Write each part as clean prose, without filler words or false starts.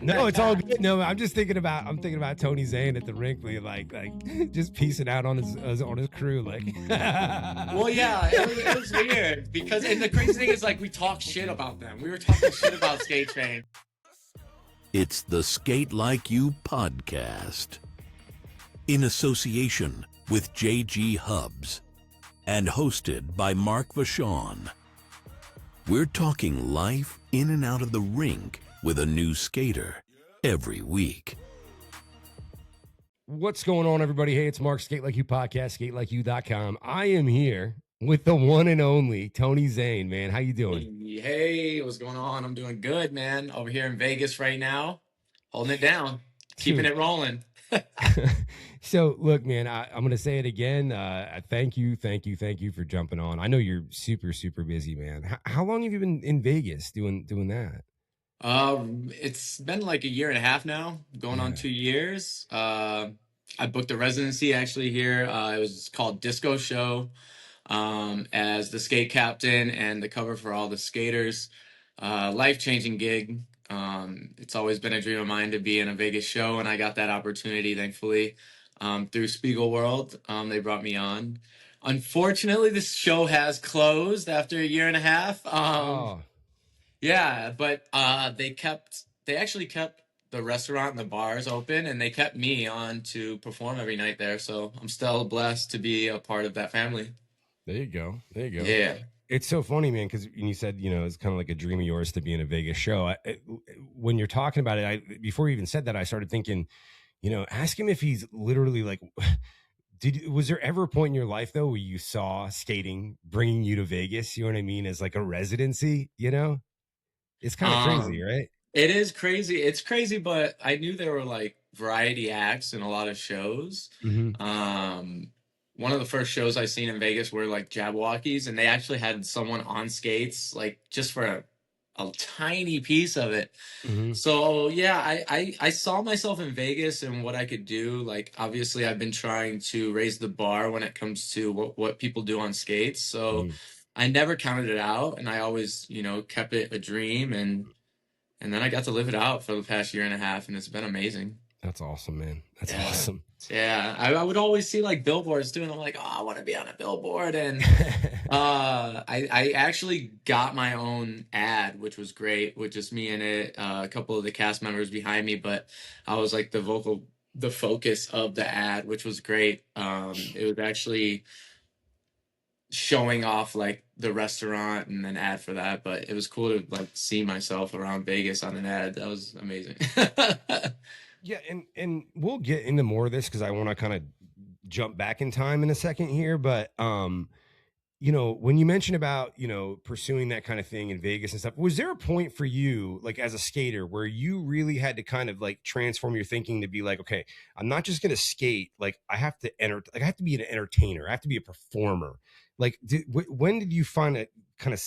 No, it's all good. No, I'm thinking about Tony Zane at the rink, like just piecing out on his crew, like. Well, yeah, it was weird because, and the crazy thing is, like, we talk shit about them. We were talking shit about Skate Train. It's the Skate Like You Podcast, in association with JG Hubs, and hosted by Mark Vachon. We're talking life in and out of the rink with a new skater every week. What's going on, everybody? Hey, it's Mark, Skate Like You Podcast, skatelikeyou.com. I am here with the one and only Tony Zane, man. How you doing? Hey, what's going on? I'm doing good, man. Over here in Vegas right now, holding it down, keeping it rolling. So, look, man, I'm going to say it again. Thank you for jumping on. I know you're super, super busy, man. How long have you been in Vegas doing that? It's been like a year and a half now, going on 2 years. I booked a residency actually here. It was called Disco Show, as the skate captain and the cover for all the skaters. Life-changing gig. It's always been a dream of mine to be in a Vegas show, and I got that opportunity, thankfully, through Spiegel World. They brought me on. Unfortunately, this show has closed after a year and a half. Yeah, but they actually kept the restaurant and the bars open, and they kept me on to perform every night there. So I'm still blessed to be a part of that family. There you go. Yeah. It's so funny, man, because you said, it's kind of like a dream of yours to be in a Vegas show. When you're talking about it, before you even said that, I started thinking, ask him if he's literally like, was there ever a point in your life, though, where you saw skating bringing you to Vegas, you know what I mean, as like a residency, It's kind of crazy, right? It is crazy. It's crazy, but I knew there were like variety acts and a lot of shows. Mm-hmm. One of the first shows I seen in Vegas were like Jabberwockies, and they actually had someone on skates, like just for a tiny piece of it. Mm-hmm. So yeah, I saw myself in Vegas and what I could do. Like, obviously I've been trying to raise the bar when it comes to what people do on skates. So I never counted it out, and I always, kept it a dream, and then I got to live it out for the past year and a half, and it's been amazing. That's awesome, man. That's awesome. Yeah, I would always see like billboards too, and I'm like, oh, I want to be on a billboard. And I actually got my own ad, which was great, with just me in it, a couple of the cast members behind me, but I was like the focus of the ad, which was great. It was actually showing off like the restaurant and an ad for that, but it was cool to like see myself around Vegas on an ad. That was amazing. Yeah, and we'll get into more of this because I want to kind of jump back in time in a second here, but when you mentioned about pursuing that kind of thing in Vegas and stuff, was there a point for you, like as a skater, where you really had to kind of like transform your thinking to be like, okay, I'm not just gonna skate, like I have to I have to be an entertainer, I have to be a performer. Like, when did you find it kind of?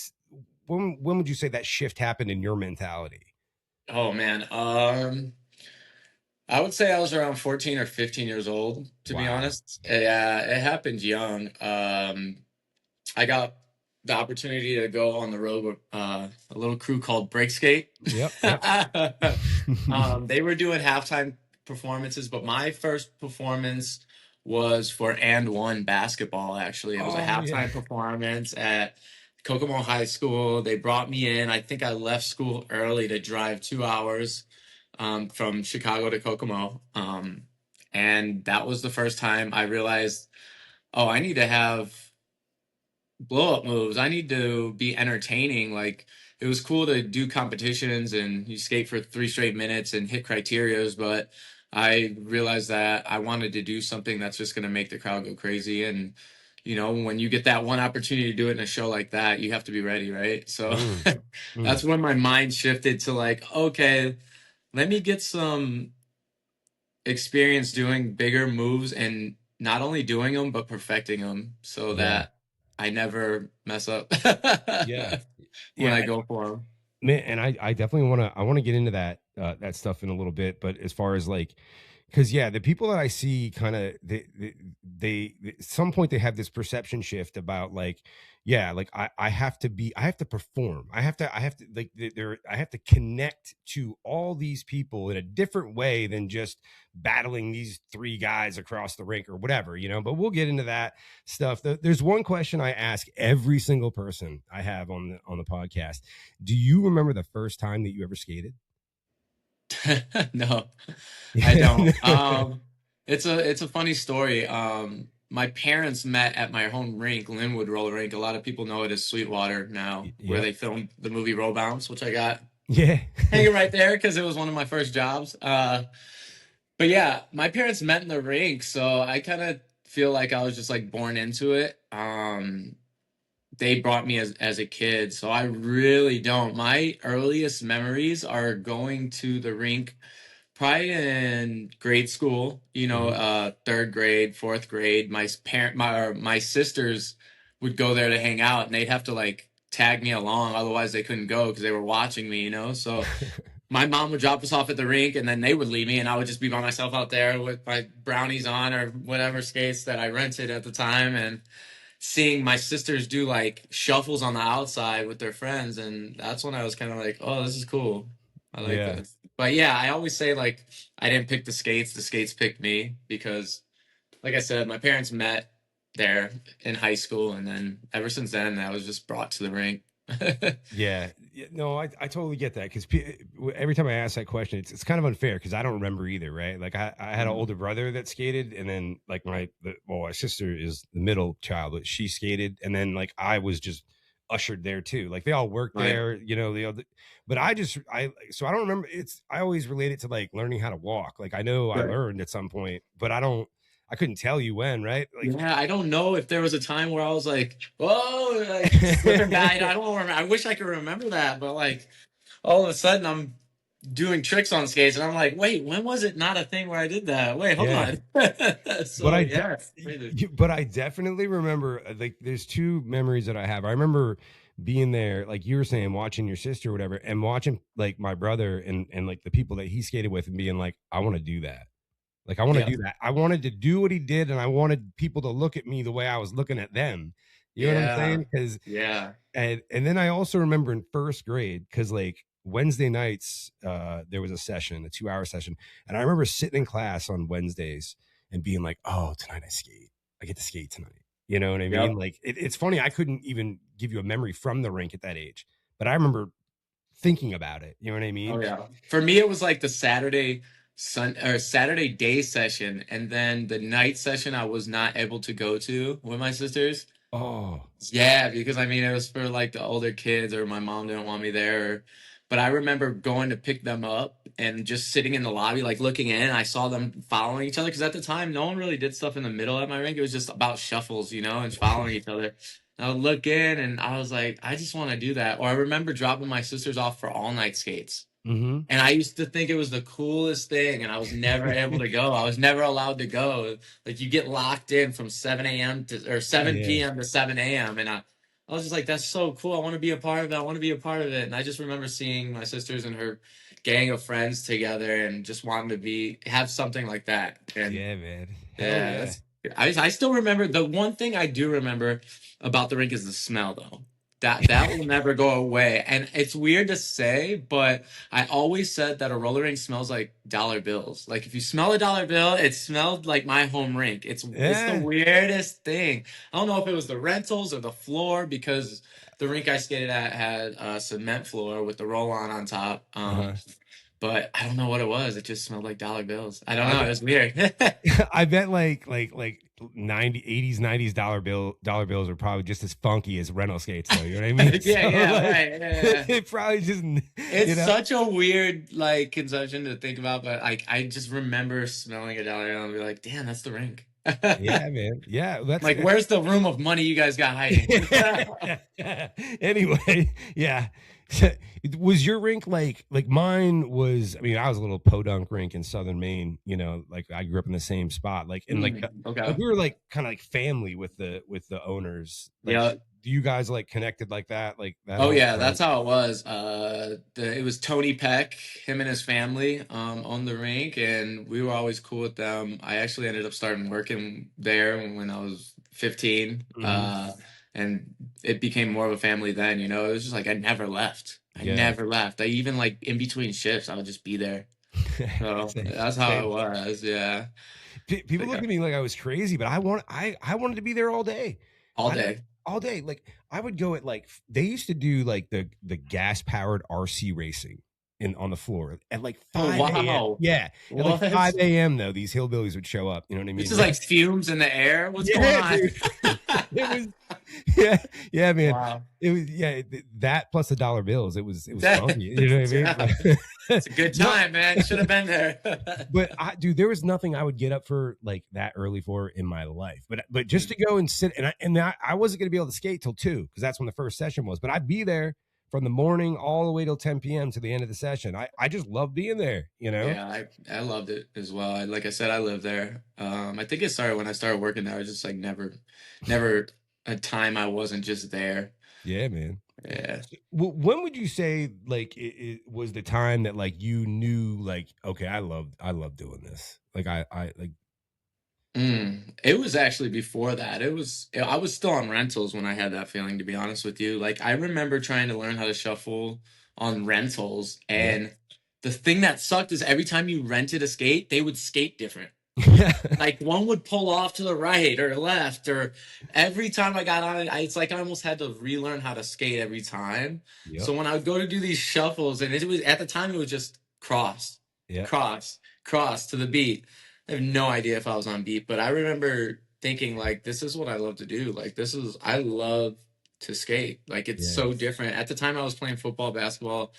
When would you say that shift happened in your mentality? Oh man, I would say I was around 14 or 15 years old, to be honest. Yeah, it happened young. I got the opportunity to go on the road with a little crew called Break Skate. Yep. They were doing halftime performances, but my first performance was for And One basketball, actually. It was a halftime performance at Kokomo High School. They brought me in. I think I left school early to drive 2 hours from Chicago to Kokomo. And that was the first time I realized, I need to have blow-up moves. I need to be entertaining. Like, it was cool to do competitions and you skate for 3 straight minutes and hit criterias, but I realized that I wanted to do something that's just going to make the crowd go crazy. And, when you get that one opportunity to do it in a show like that, you have to be ready, right? So that's when my mind shifted to like, okay, let me get some experience doing bigger moves and not only doing them, but perfecting them so that I never mess up when I go for them. Man, and I definitely want to get into that that stuff in a little bit, but as far as like Because yeah, the people that I see kind of they at some point they have this perception shift about like, yeah, like I have to be, I have to perform, I have to like there, I have to connect to all these people in a different way than just battling these three guys across the rink or whatever, you know. But we'll get into that stuff. There's one question I ask every single person I have on the podcast. Do you remember the first time that you ever skated? No, I don't. It's a funny story. My parents met at my home rink, Linwood Roller Rink. A lot of people know it as Sweetwater now, where they filmed the movie Roll Bounce, which I got hanging right there because it was one of my first jobs. But yeah, my parents met in the rink, so I kind of feel like I was just like born into it. They brought me as a kid, so I really don't. My earliest memories are going to the rink probably in grade school, you know, third grade, fourth grade. My sisters would go there to hang out, and they'd have to like tag me along, otherwise they couldn't go because they were watching me, you know. So my mom would drop us off at the rink, and then they would leave me, and I would just be by myself out there with my brownies on or whatever skates that I rented at the time, and seeing my sisters do like shuffles on the outside with their friends, and that's when I was kind of like, oh, this is cool. I like this. But yeah, I always say like I didn't pick the skates picked me, because like I said, my parents met there in high school, and then ever since then I was just brought to the rink. Yeah, no, I totally get that, because every time I ask that question, it's kind of unfair because I don't remember either, right? Like I had an older brother that skated, and then like my sister is the middle child, but she skated, and then like I was just ushered there too. Like they all worked there, you know. But I so I don't remember. I always relate it to like learning how to walk. Like I know I learned at some point, but I couldn't tell you when, right? Like, yeah, I don't know if there was a time where I was like, whoa, like slipping back. I don't remember. I wish I could remember that, but like all of a sudden I'm doing tricks on skates, and I'm like, wait, when was it not a thing where I did that? Wait, hold on. So, but I definitely remember, like, there's two memories that I have. I remember being there, like you were saying, watching your sister or whatever, and watching like my brother and like the people that he skated with, and being like, I want to do that. Like, I want to do that. I wanted to do what he did, and I wanted people to look at me the way I was looking at them. You know what I'm saying? Because and then I also remember in first grade, because like Wednesday nights, there was a 2-hour session, and I remember sitting in class on Wednesdays and being like, "Oh, tonight I get to skate tonight." You know what I mean? Like it's funny, I couldn't even give you a memory from the rink at that age, but I remember thinking about it. You know what I mean? Oh yeah. For me, it was like the Saturday day session, and then the night session I was not able to go to with my sisters. Oh yeah, because I mean it was for like the older kids, or my mom didn't want me there. But I remember going to pick them up and just sitting in the lobby, like looking in. I saw them following each other, because at the time no one really did stuff in the middle at my rink. It was just about shuffles, you know, and following each other. And I would look in, and I was like, I just want to do that. Or I remember dropping my sisters off for all night skates. And I used to think it was the coolest thing, and I was never able to go. I was never allowed to go. Like you get locked in from 7 a.m. or 7 p.m. to 7 a.m. And I was just like, that's so cool. I want to be a part of it. I want to be a part of it. And I just remember seeing my sisters and her gang of friends together, and just wanting to have something like that. And yeah, man. Yeah. I still remember, the one thing I do remember about the rink is the smell, though. That will never go away. And it's weird to say, but I always said that a roller rink smells like dollar bills. Like if you smell a dollar bill, it smelled like my home rink. It's the weirdest thing. I don't know if it was the rentals or the floor, because the rink I skated at had a cement floor with the roll-on top. But I don't know what it was. It just smelled like dollar bills. I don't know. It was weird. I bet like 80s, 90s dollar bills are probably just as funky as rental skates, though. You know what I mean? Right. Yeah. It probably just. It's such a weird like conception to think about, but like I just remember smelling a dollar bill and be like, damn, that's the rink. Yeah, man. Yeah, that's like, where's the room of money you guys got hiding? Anyway, yeah. Was your rink like mine was? I mean, I was a little podunk rink in Southern Maine. You know, like I grew up in the same spot. Like, and like we were like kind of like family with the owners. Like, do you guys like connected like that? Like that Oh whole yeah, time? that's how it was. It was Tony Peck, him and his family, owned the rink, and we were always cool with them. I actually ended up starting working there when I was 15, Mhm. and it became more of a family then. You know, it was just like I never left. I Yeah. never left. I even like in between shifts, I would just be there. So Same, that's how it same. was. Yeah, People but look yeah, at me like I was crazy, but I wanted to be there all day. all I don't day. all day. Like I would go at like they used to do like the gas powered RC racing in on the floor at like Oh 5 a.m. wow, Yeah, at like what? 5 a.m. though, these hillbillies would show up. You know what I This mean? is like fumes in the air. What's going Yeah, on? dude. It was yeah, yeah, man. Wow. It was that plus the dollar bills. It was That, funky. You know what I mean? yeah, it's a good No, time, man. Should have been there. but dude, there was nothing I would get up for like that early for in my life. But just to go and sit I wasn't gonna be able to skate till 2 because that's when the first session was. But I'd be there from the morning all the way till 10 p.m. to the end of the session. I just love being there, you know? Yeah, I loved it as well. Like I said, I lived there. I think it started when I started working there. I was just like never a time I wasn't just there. Yeah, man. Yeah. When would you say like it was the time that like you knew like okay I love doing this like I like It was actually before that. I was still on rentals when I had that feeling, to be honest with you. Like I remember trying to learn how to shuffle on rentals, yeah and the thing that sucked is every time you rented a skate, they would skate different. Like one would pull off to the right or left, or every time I got on it, it's like I almost had to relearn how to skate every time. yep So when I would go to do these shuffles, and it was at the time it was just cross, yeah cross, cross to the beat. I have no idea if I was on beat, but I remember thinking like, this is what I love to do. Like I love to skate. Like it's yeah so different. At the time I was playing football, basketball,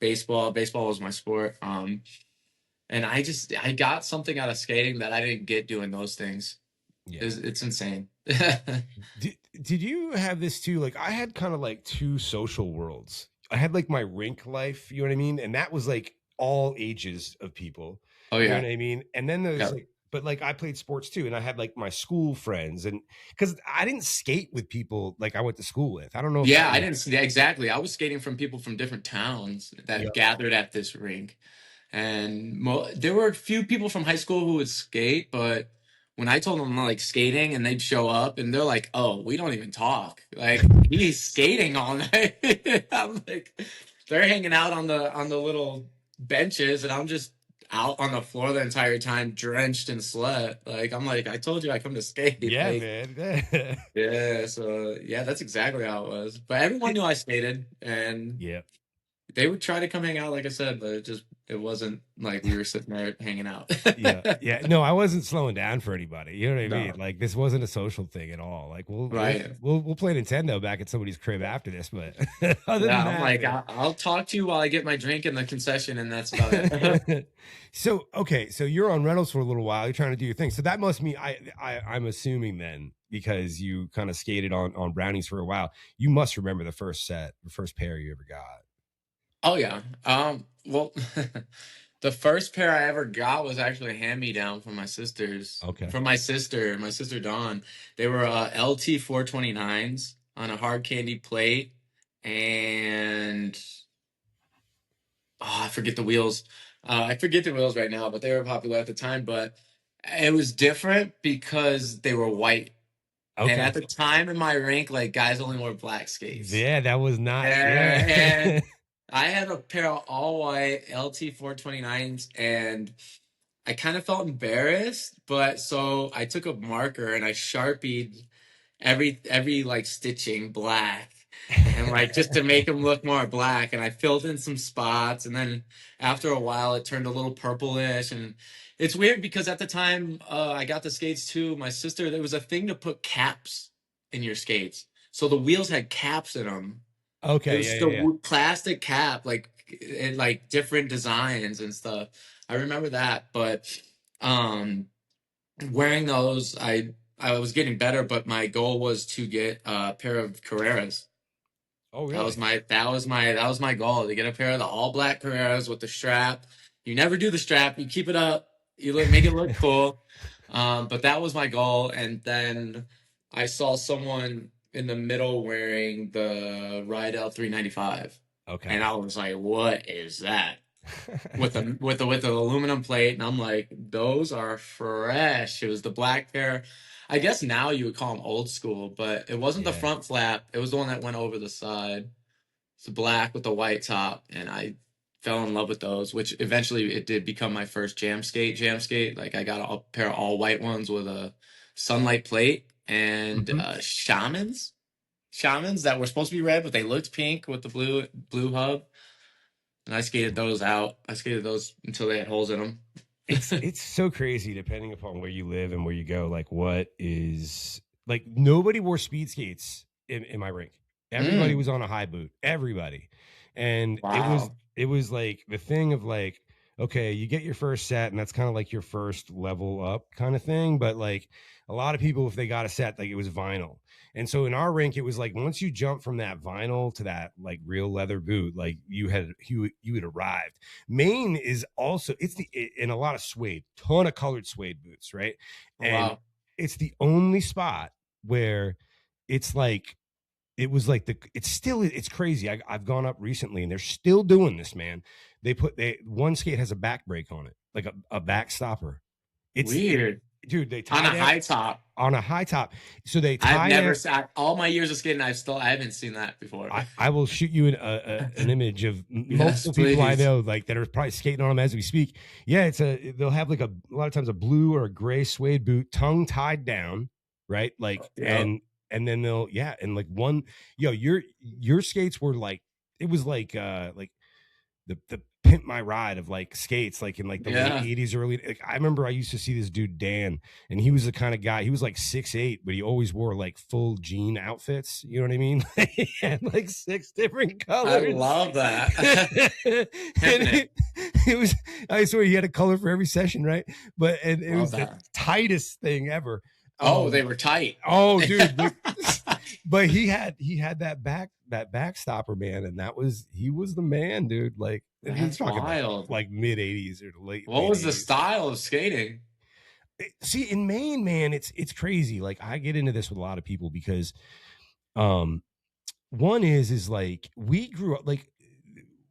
baseball. Baseball was my sport. And I got something out of skating that I didn't get doing those things. yeah It's insane. did you have this too like I had kind of like two social worlds. I had like my rink life, you know what I mean, and that was like all ages of people, Oh you know yeah. what I mean, and then there's Yeah. like but like I played sports too and I had like my school friends and because I didn't skate with people like I went to school with. I don't know if that Yeah, I was didn't see exactly. I was skating from people from different towns yeah that gathered at this rink. And there were a few people from high school who would skate, but when I told them like skating and they'd show up and they're like, "Oh, we don't even talk. Like he's skating all night." I'm like, they're hanging out on the little benches and I'm just out on the floor the entire time, drenched in sweat. Like I'm like, I told you I come to skate. yeah Like, man yeah, so yeah, that's exactly how it was. But everyone knew I skated and yeah they would try to come hang out, like I said, but it wasn't like we were sitting there hanging out. Yeah, yeah. No, I wasn't slowing down for anybody. You know what I mean? No, Like this wasn't a social thing at all. Like right. we'll play Nintendo back at somebody's crib after this, but other than Yeah, I'm that, like, man. I'll talk to you while I get my drink in the concession, and that's about it. So okay, so you're on rentals for a little while. You're trying to do your thing. So that must mean I'm assuming then because you kind of skated on brownies for a while. You must remember the first set, the first pair you ever got. Oh yeah. Well, the first pair I ever got was actually a hand-me-down from my sisters. Okay. From my sister Dawn. They were LT 429s on a hard candy plate, and I forget the wheels. I forget the wheels right now, but they were popular at the time. But it was different because they were white. And Okay. at the time in my rink, like guys only wore black skates. Yeah, that was not. And Yeah. I had a pair of all white LT 429s, and I kind of felt embarrassed, but so I took a marker and I sharpied every like stitching black and like just to make them look more black, and I filled in some spots, and then after a while it turned a little purplish. And it's weird because at the time I got the skates too, my sister, there was a thing to put caps in your skates, so the wheels had caps in them. It Okay. was Yeah. the Yeah. Yeah. plastic cap, like in like different designs and stuff. I remember that, but um wearing those, I was getting better, but my goal was to get a pair of Carreras. Oh, That was really? my goal, to get a pair of the all black Carreras with the strap. You never do the strap, you keep it up, make it look cool. But that was my goal. And then I saw someone in the middle wearing the Rydell 395. Okay. And I was like, what is that? With the aluminum plate, and I'm like, those are fresh. It was the black pair. I guess now you would call them old school, but it wasn't the Yeah. front flap. It was the one that went over the side. It's black with the white top, and I fell in love with those, which eventually it did become my first jam skate. Like I got a pair of all white ones with a sunlight plate and shamans that were supposed to be red, but they looked pink with the blue hub. And I skated those out. I skated those until they had holes in them. It's so crazy depending upon where you live and where you go. Like, what is like nobody wore speed skates in my rink. Everybody was on a high boot. Everybody, and Wow. it was like the thing of like, okay, you get your first set, and that's kind of like your first level up kind of thing. But like a lot of people, if they got a set, like it was vinyl. And so in our rink, it was like once you jump from that vinyl to that like real leather boot, like you had arrived. Maine is also in a lot of suede, ton of colored suede boots, right? And Wow. it's the only spot where it's like it was like it's crazy. I've gone up recently and they're still doing this, man. One skate has a back brake on it, like a back stopper. Weird. Dude, they On tie a high top. on a high top. So they I've tie never down. seen all my years of skating. I haven't seen that before. I will shoot you an image of Yes, multiple people I please. know like that are probably skating on them as we speak. Yeah, they'll have like a lot of times a blue or a gray suede boot, tongue tied down, right? Like Yep. and then they'll and like your skates were like it was like the pimp my ride of like skates like in like the late 80s early like, I remember I used to see this dude Dan and he was the kind of guy he was like 6'8" but he always wore like full jean outfits, you know what I mean? He had like 6 different colors. I love that. And it was I swear he had a color for every session, right? But and it was the tightest thing ever. They were tight. Oh, dude. But he had that back stopper, man, and he was the man, dude. Like That's wild. Like mid 80s or late. What was the 80s. style of skating? See, in Maine, man, it's crazy. Like I get into this with a lot of people because one is like we grew up like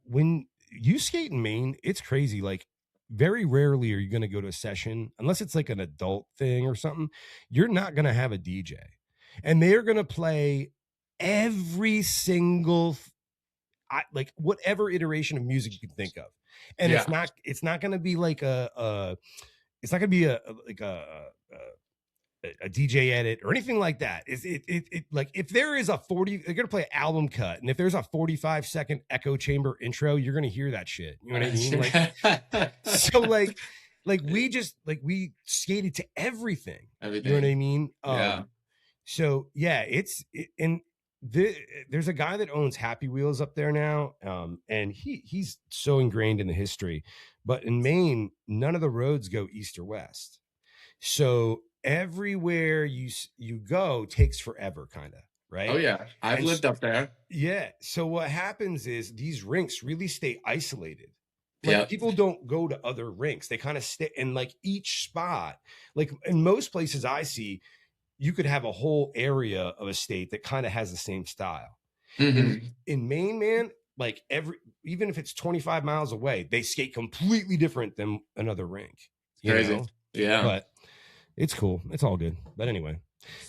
when you skate in Maine, it's crazy. Like very rarely are you going to go to a session unless it's like an adult thing or something. You're not going to have a DJ. And they're going to play every single like whatever iteration of music you can think of. And it's not going to be like it's not going to be a DJ edit or anything like that. It like if there is a 40, they're going to play an album cut. And if there's a 45-second echo chamber intro, you're going to hear that shit. You know what I mean? Like, so like we skated to everything. You know what I mean? So yeah, there's a guy that owns Happy Wheels up there now, and he's so ingrained in the history. But in Maine, none of the roads go east or west, so everywhere you go takes forever, kind of, right? Oh yeah, I've lived up there. Yeah. So what happens is these rinks really stay isolated. Like people don't go to other rinks; they kind of stay in like each spot. Like in most places I see, you could have a whole area of a state that kind of has the same style. In Maine, man, like even if it's 25 miles away, they skate completely different than another rink. Crazy. Know? Yeah. But it's cool. It's all good. But anyway.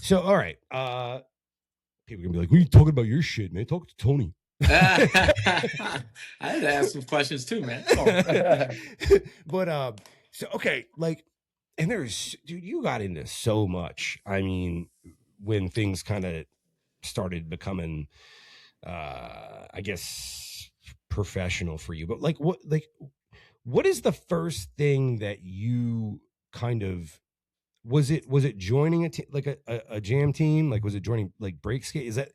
So all right. People are gonna be like, "What are you talking about your shit, man? Talk to Tony." I had to ask some questions too, man. But so okay, like and dude, you got into so much. I mean, when things kind of started becoming, I guess, professional for you. But what is the first thing that you kind of was it joining a jam team? Like, was it joining like break skate? Is that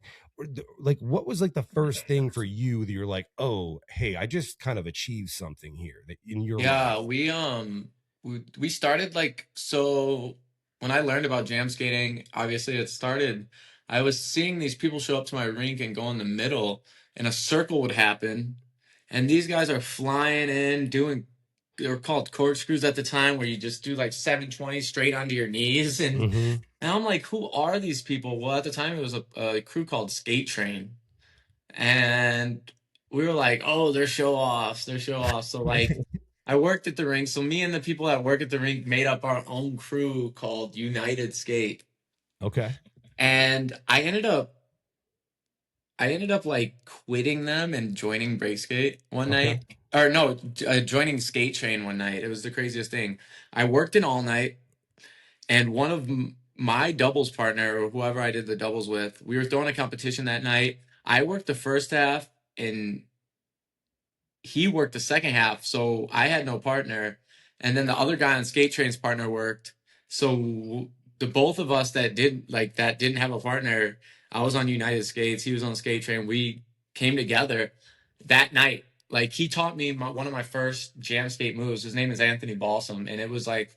like what was like the first thing for you that you're like, oh, hey, I just kind of achieved something here that in your life? We started like, so when I learned about jam skating, obviously it started, I was seeing these people show up to my rink and go in the middle and a circle would happen and these guys are flying in doing they were called corkscrews at the time, where you just do like 720 straight onto your knees. And I'm like, who are these people? Well, at the time it was a crew called Skate Train. And we were like, oh, they're show offs. They're show offs. So like I worked at the rink. So me and the people that work at the rink made up our own crew called United Skate. Okay. And I ended up like quitting them and joining Break Skate one night. Or no, joining Skate Train one night. It was the craziest thing. I worked in all night, and one of my doubles partner, or whoever I did the doubles with, we were throwing a competition that night. I worked the first half, and he worked the second half, so I had no partner. And then the other guy on Skate Train's partner worked. So the both of us that didn't have a partner, I was on United Skates, he was on Skate Train. We came together that night. Like, he taught me one of my first jam skate moves. His name is Anthony Balsam, and it was like,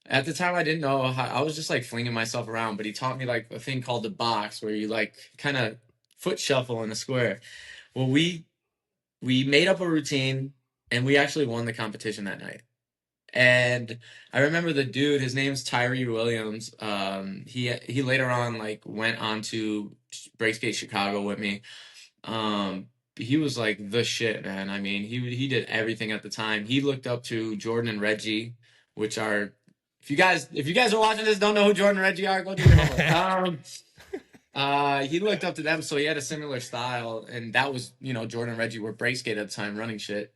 at the time I didn't know how, I was just like flinging myself around, but he taught me like a thing called the box, where you like kind of foot shuffle in a square. Well, we made up a routine, and we actually won the competition that night. And I remember the dude, his name's Tyree Williams. He later on like went on to Break Skate Chicago with me. He was like the shit, man. I mean, he did everything at the time. He looked up to Jordan and Reggie, which are, if you guys are watching this, don't know who Jordan and Reggie are, go do your homework. He looked up to them, so he had a similar style, and that was, Jordan and Reggie were break skate at the time, running shit,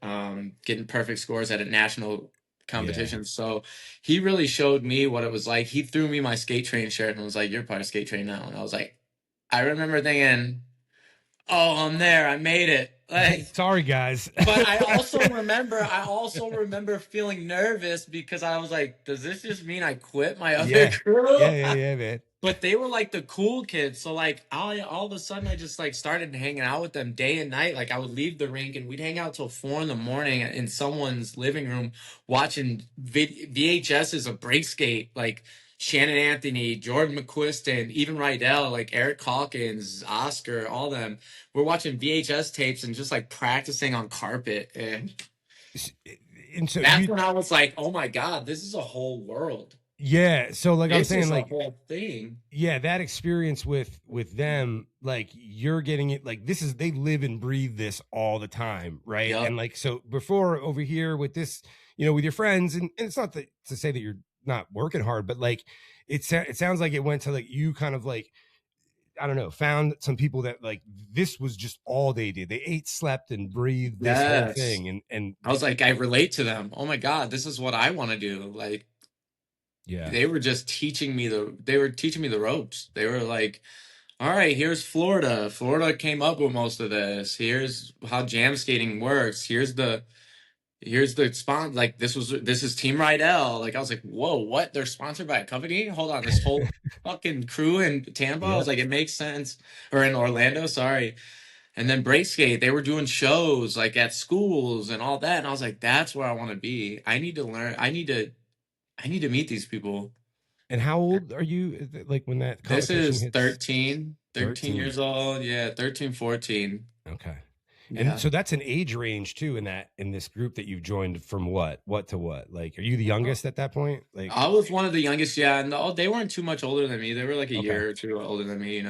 getting perfect scores at a national competition. Yeah. So he really showed me what it was like. He threw me my Skate Train shirt and was like, "You're part of Skate Train now." And I was like, I remember thinking, "Oh, I'm there. I made it." Like, sorry guys. But I also remember feeling nervous, because I was like, does this just mean I quit my other crew? Yeah, man. But they were like the cool kids. So like all of a sudden I just like started hanging out with them day and night. Like, I would leave the rink and we'd hang out till 4 a.m. in someone's living room watching VHSs of break skate, like Shannon Anthony, Jordan McQuiston, even Rydell, like Eric Calkins, Oscar, all them. We're watching VHS tapes and just like practicing on carpet. And so that's when I was like, oh my God, this is a whole world. Yeah. So like I'm saying, like, whole thing. Yeah, that experience with them, like, you're getting it, like, they live and breathe this all the time, right? Yep. And like, so before over here with this, with your friends, and it's not to say that you're not working hard, but like, it sounds like it went to like, you kind of like, I don't know, found some people that like, this was just all they did. They ate, slept, and breathed this whole thing. And I was like, I relate to them. Oh my God, this is what I want to do. Like, yeah, they were just teaching me the ropes. They were like, all right, here's Florida. Florida came up with most of this. Here's how jam skating works. Here's the sponsor. Like, this is Team Rydell. Like, I was like, whoa, what? They're sponsored by a company? Hold on, this whole fucking crew in Tampa? Yeah. I was like, it makes sense. Or in Orlando, sorry. And then break skate, they were doing shows like at schools and all that. And I was like, that's where I want to be. I need to learn. I need to meet these people. And how old are you, like, when that competition This is 13 years old. Yeah, 13, 14. Okay. And so that's an age range too in this group that you've joined, from what to what? Like, are you the youngest at that point? Like, I was one of the youngest, yeah. And they weren't too much older than me. They were like a year or two older than me,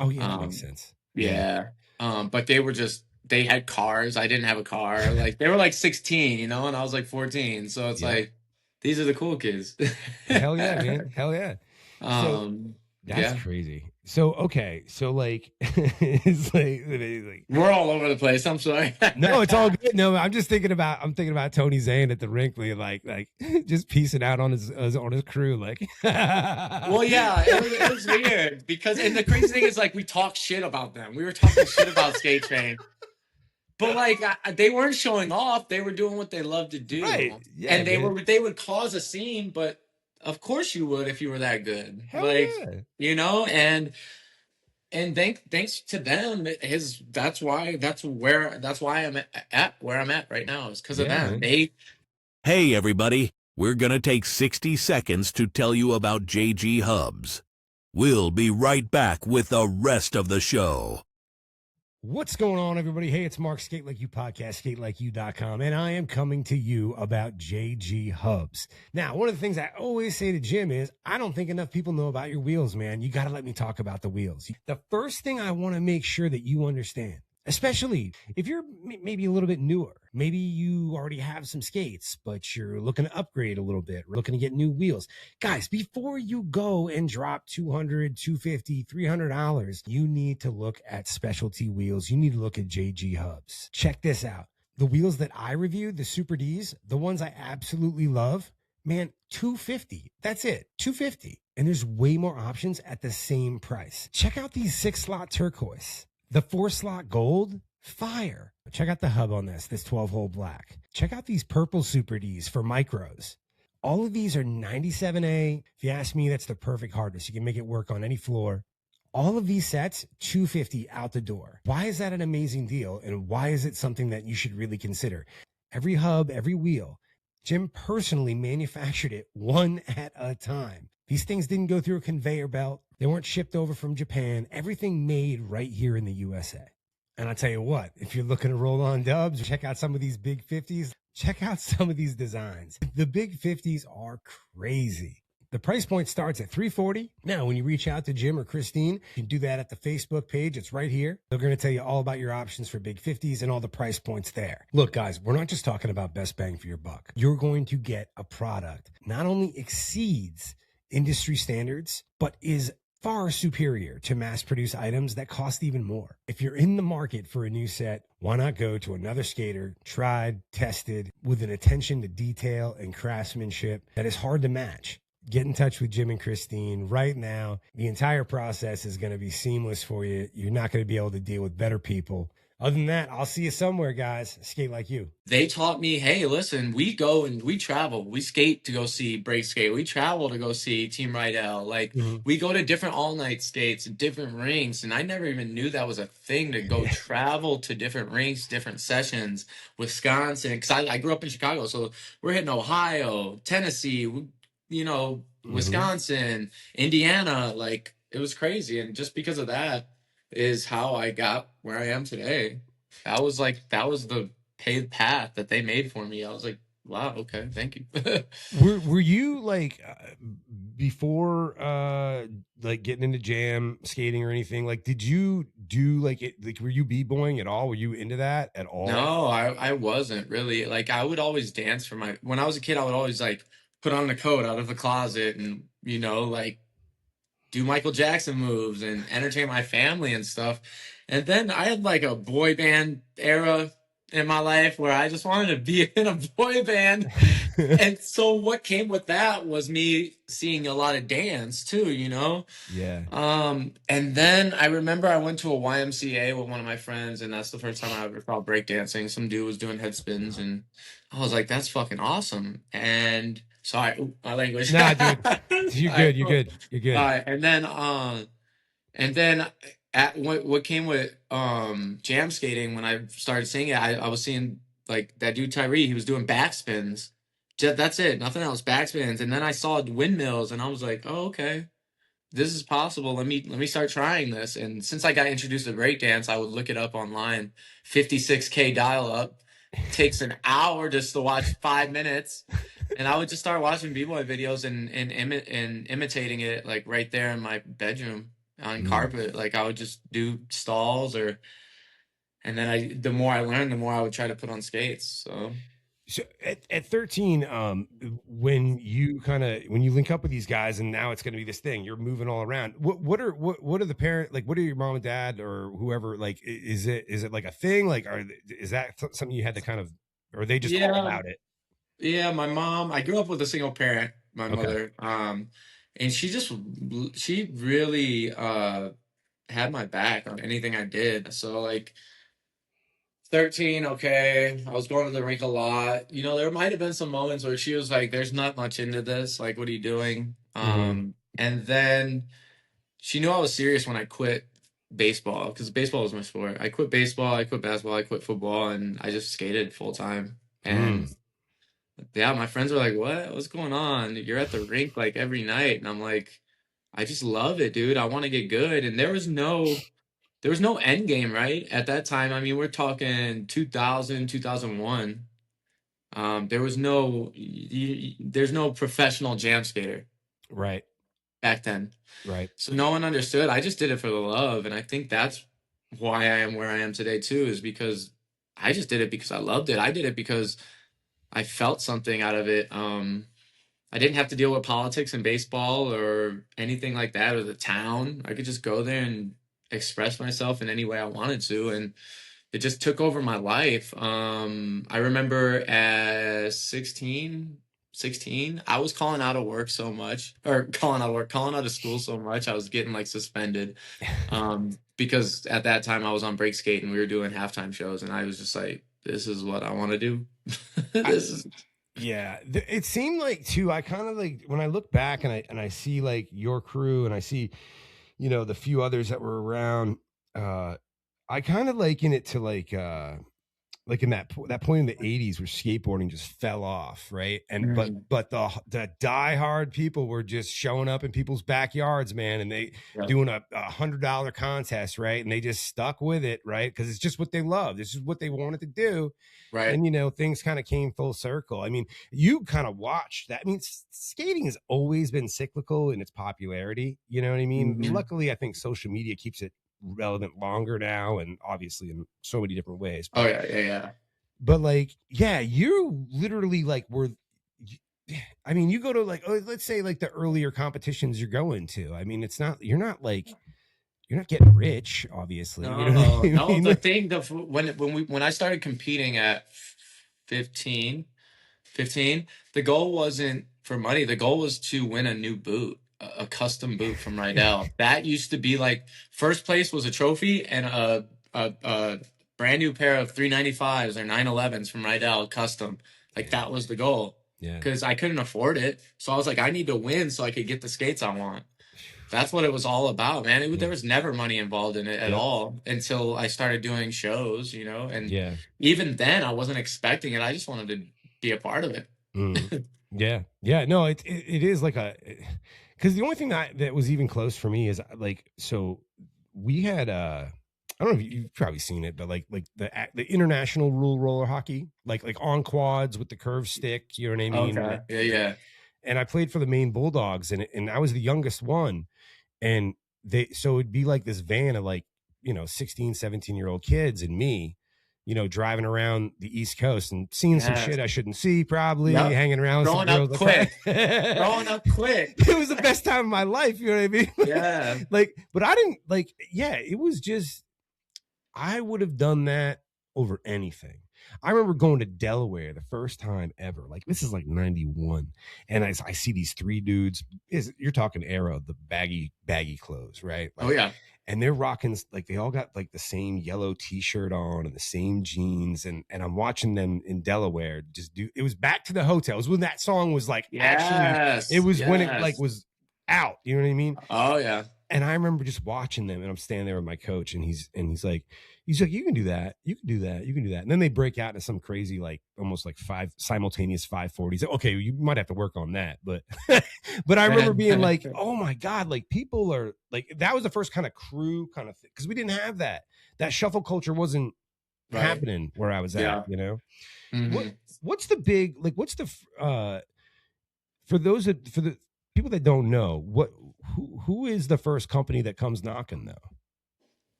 Oh yeah, that makes sense. Yeah. But they had cars. I didn't have a car. Like, they were like 16, and I was like 14. So it's like, these are the cool kids. Hell yeah, man. Hell yeah. That's crazy. So, okay. So like, it's like we're all over the place. I'm sorry. No, it's all good. No, I'm thinking about Tony Zane at the rink, like just piecing out on his crew. Like, well, yeah, it was weird, because, and the crazy thing is, like, we talk shit about them. We were talking shit about Skate Train. But like, they weren't showing off. They were doing what they loved to do. Right. Yeah, and they would cause a scene, but of course you would if you were that good. Hell yeah. And thanks to them, that's why I'm at where I'm at right now, is because of them. Hey everybody, we're gonna take 60 seconds to tell you about JG Hubs. We'll be right back with the rest of the show. What's going on, everybody? Hey, it's Mark, Skate Like You Podcast, SK8LIKEYOU.com, and I am coming to you about JG Hubs. Now, one of the things I always say to Jim is, I don't think enough people know about your wheels, man. You got to let me talk about the wheels. The first thing I want to make sure that you understand, especially if you're maybe a little bit newer, maybe you already have some skates, but you're looking to upgrade a little bit, looking to get new wheels. Guys, before you go and drop $200, $250, $300, you need to look at specialty wheels. You need to look at JG Hubs. Check this out. The wheels that I reviewed, the Super Ds, the ones I absolutely love, man, $250. That's it, $250. And there's way more options at the same price. Check out these 6-slot turquoise. The 4-slot gold, fire. Check out the hub on this 12-hole black. Check out these purple Super Ds for micros. All of these are 97A. If you ask me, that's the perfect hardness. You can make it work on any floor. All of these sets, $250 out the door. Why is that an amazing deal? And why is it something that you should really consider? Every hub, every wheel, Jim personally manufactured it one at a time. These things didn't go through a conveyor belt. They weren't shipped over from Japan. Everything made right here in the USA. And I'll tell you what, if you're looking to roll on dubs, check out some of these big 50s. Check out some of these designs. The big 50s are crazy. The price point starts at $340. Now, when you reach out to Jim or Christine, you can do that at the Facebook page. It's right here. They're going to tell you all about your options for big 50s and all the price points there. Look, guys, we're not just talking about best bang for your buck. You're going to get a product not only exceeds industry standards, but is far superior to mass-produced items that cost even more. If you're in the market for a new set, why not go to another skater, tried, tested, with an attention to detail and craftsmanship that is hard to match? Get in touch with Jim and Christine right now. The entire process is going to be seamless for you. You're not going to be able to deal with better people. Other than that, I'll see you somewhere, guys. Skate like you. They taught me, hey, listen, we go and we travel. We skate to go see Break Skate. We travel to go see Team Rydell. Like, we go to different all-night skates, different rinks, and I never even knew that was a thing to go travel to different rinks, different sessions. Wisconsin, because I grew up in Chicago, so we're hitting Ohio, Tennessee, Wisconsin, Indiana. Like, it was crazy, and just because of that is how I got where I am today. That was the paved path that they made for me. I was like, wow, okay, thank you. Were you like before like getting into jam skating or anything? Like, did you do like it? Like, were you b-boying at all? Were you into that at all? No, I wasn't really. Like, I would always dance when I was a kid. I would always like put on the coat out of the closet and like do Michael Jackson moves and entertain my family and stuff. And then I had like a boy band era in my life where I just wanted to be in a boy band. And so what came with that was me seeing a lot of dance too, Yeah. And then I remember I went to a YMCA with one of my friends, and that's the first time I ever saw breakdancing. Some dude was doing head spins, and I was like, that's fucking awesome. And sorry, my language. Nah, dude. You're good. You're good. You're good. All right. And then at what came with jam skating, when I started seeing it, I was seeing like that dude Tyree, he was doing backspins. That's it, nothing else, backspins. And then I saw windmills, and I was like, oh, okay, this is possible. Let me start trying this. And since I got introduced to breakdance, I would look it up online. 56K dial up takes an hour just to watch 5 minutes. And I would just start watching b-boy videos and imitating it like right there in my bedroom on carpet. Like, I would just do stalls and then the more I learned, the more I would try to put on skates. So at 13, when you link up with these guys and now it's going to be this thing, you're moving all around. What are the parent, like, what are your mom and dad or whoever, like, is it like a thing? Like, is that something you had to kind of, or are they just all about it? Yeah, my mom, I grew up with a single parent, my mother, and she really had my back on anything I did. So like 13, okay, I was going to the rink a lot. There might have been some moments where she was like, there's not much into this. Like, what are you doing? And then she knew I was serious when I quit baseball, because baseball was my sport. I quit baseball, I quit basketball, I quit football, and I just skated full time. And yeah, my friends were like, what's going on? You're at the rink like every night. And I'm like, I just love it, dude. I want to get good. And there was no there was no end game, right? At that time, I mean, we're talking 2000, 2001. There was there's no professional jam skater Right. back then. Right. So no one understood. I just did it for the love. And I think that's why I am where I am today too, is because I just did it because I loved it. I did it because I felt something out of it. I didn't have to deal with politics and baseball or anything like that, or the town. I could just go there and express myself in any way I wanted to. And it just took over my life. I remember at 16, I was calling out of work so much, or calling out of school so much. I was getting like suspended. Because at that time I was on break skate and we were doing halftime shows, and I was just like, this is what I want to do. This is Yeah, it seemed like too. I kind of like when I look back and I see like your crew and I see, the few others that were around. I kind of liken it to like in that point in the 80s where skateboarding just fell off, right? And but the diehard people were just showing up in people's backyards, man, and they doing a $100 contest, right? And they just stuck with it, right? Because it's just what they love. This is what they wanted to do. right. And things kind of came full circle. I mean, you kind of watched that. I mean, skating has always been cyclical in its popularity. You know what I mean? Mhm. Luckily, I think social media keeps it relevant longer now, and obviously in so many different ways. Oh yeah. But like, yeah, you literally like I mean, you go to like, let's say like the earlier competitions you're going to. I mean, you're not getting rich, obviously. No, You know what I no. mean? When I started competing at 15, the goal wasn't for money. The goal was to win a new boot, a custom boot from Rydell. That used to be like first place was a trophy and a brand new pair of 395s or 911s from Rydell custom. Like that was the goal. Yeah. Because I couldn't afford it. So I was like, I need to win so I could get the skates I want. That's what it was all about, man. There was never money involved in it at all until I started doing shows, and even then I wasn't expecting it. I just wanted to be a part of it. Yeah. No, it is like because the only thing that was even close for me is like, so we had I don't know if you've probably seen it, but like the international rule roller hockey, like on quads with the curved stick, you know what I mean? Okay. Yeah. And I played for the Maine Bulldogs, and I was the youngest one. And so it'd be like this van of like, 16, 17-year-old kids and me, driving around the East Coast and seeing some shit I shouldn't see, probably hanging around with some girls. Growing up quick. It was the best time of my life. You know what I mean? Yeah. But I didn't it was just, I would have done that over anything. I remember going to Delaware the first time ever. Like this is like 91. And I see these three dudes. You're talking era of the baggy clothes, right? Like, oh yeah. And they're rocking, like they all got like the same yellow t-shirt on and the same jeans. And I'm watching them in Delaware it was Back to the Hotel. It was when that song was like, actually, it was when it like was out. You know what I mean? Oh yeah. And I remember just watching them, and I'm standing there with my coach, and he's like, you can do that. You can do that. You can do that. And then they break out into some crazy, like almost like simultaneous 540s. Okay, you might have to work on that. But, but I remember being like, oh my God, like people are like, that was the first kind of crew kind of thing. Cause we didn't have that. That shuffle culture wasn't happening where I was at, Mm-hmm. What's the big, like, what's the, for the people that don't know, who is the first company that comes knocking though,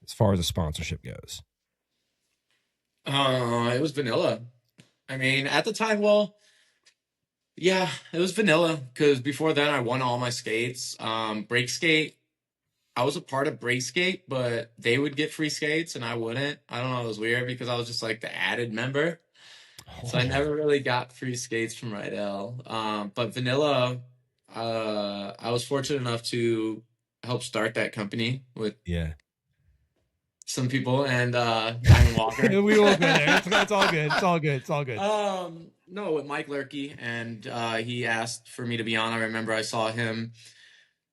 as far as the sponsorship goes? It was Vanilla. I mean, at the time, it was Vanilla because before then I won all my skates. Break skate, I was a part of break skate, but they would get free skates and I wouldn't. I don't know, it was weird because I was just like the added member. So I never really got free skates from Rydell. But Vanilla, I was fortunate enough to help start that company with some people and Diamond Walker. We won't go there. It's all good. It's all good. It's all good. No, with Mike Lurkey, and he asked for me to be on. I remember I saw him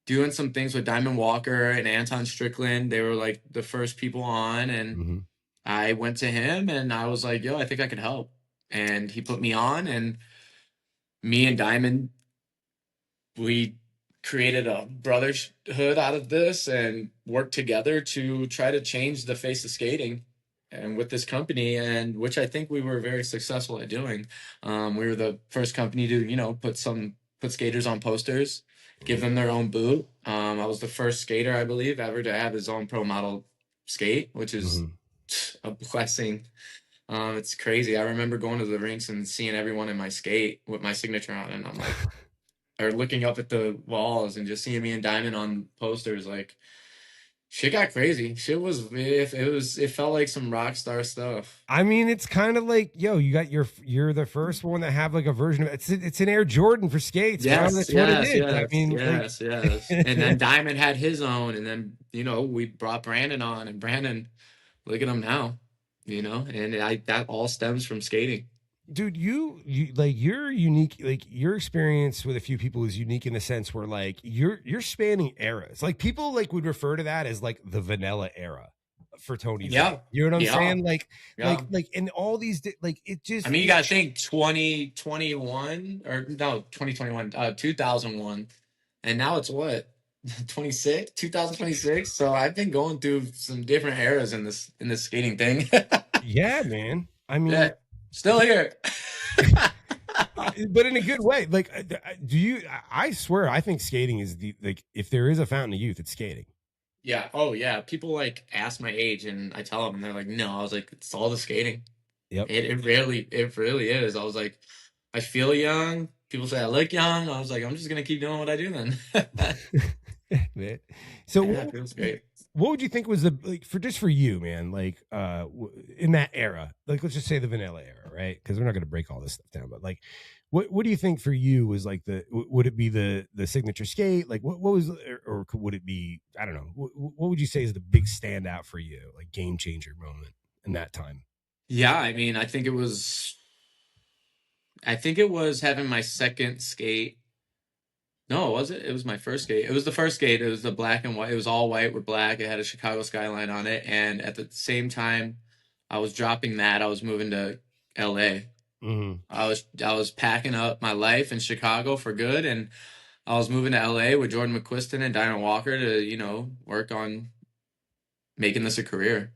doing some things with Diamond Walker and Anton Strickland. They were like the first people on, and I went to him and I was like, yo, I think I could help. And he put me on, and me and Diamond, we created a brotherhood out of this and worked together to try to change the face of skating and with this company, and which I think we were very successful at doing. We were the first company to, you know, put skaters on posters, give them their own boot. I was the first skater, I believe, ever to have his own pro model skate, which is a blessing. It's crazy. I remember going to the rinks and seeing everyone in my skate with my signature on it, and I'm like, or looking up at the walls and just seeing me and Diamond on posters, like, shit got crazy. It felt like some rock star stuff. I mean, it's kind of like, yo, you're the first one to have like a version of it. It's an Air Jordan for skates. Yes, That's yes, what it is. yes, I mean, yes, yes. And then Diamond had his own, and then, you know, we brought Brandon on, and Brandon, look at him now, you know, and that all stems from skating. dude, you like, you're unique. Like, your experience with a few people is unique in the sense where like you're spanning eras. Like, people like would refer to that as like the vanilla era for Tony Zane. Yeah. You know what I'm Yeah. saying? Like, Yeah. like in all these like, it just, I mean, you got to think 2021 or no, 2021, 2001. And now it's what? 2026. So I've been going through some different eras in this skating thing. yeah, man. I mean, Yeah, still here. but in a good way. Like, I swear, I think skating is the, like, if there is a fountain of youth, it's skating. Yeah. Oh yeah. People like ask my age, and I tell them, and they're like, "No." I was like, "It's all the skating." Yep. It really is. I was like, I feel young. People say I look young. I was like, I'm just gonna keep doing what I do then. Man. So Yeah, it feels great. what would you think was the, like, for you, man, like in that era, like, let's just say the vanilla era, right? Because we're not going to break all this stuff down, but like, what do you think for you was like would it be the signature skate? Like, what was, or would it be, I don't know, what would you say is the big standout for you, like game changer moment in that time? Yeah, I mean, I think it was having my second skate. No, was it? It was my first skate. It was the first skate. It was the black and white. It was all white with black. It had a Chicago skyline on it. And at the same time I was dropping that, I was moving to LA. Mm-hmm. I was packing up my life in Chicago for good, and I was moving to LA with Jordan McQuiston and Diamond Walker to, you know, work on making this a career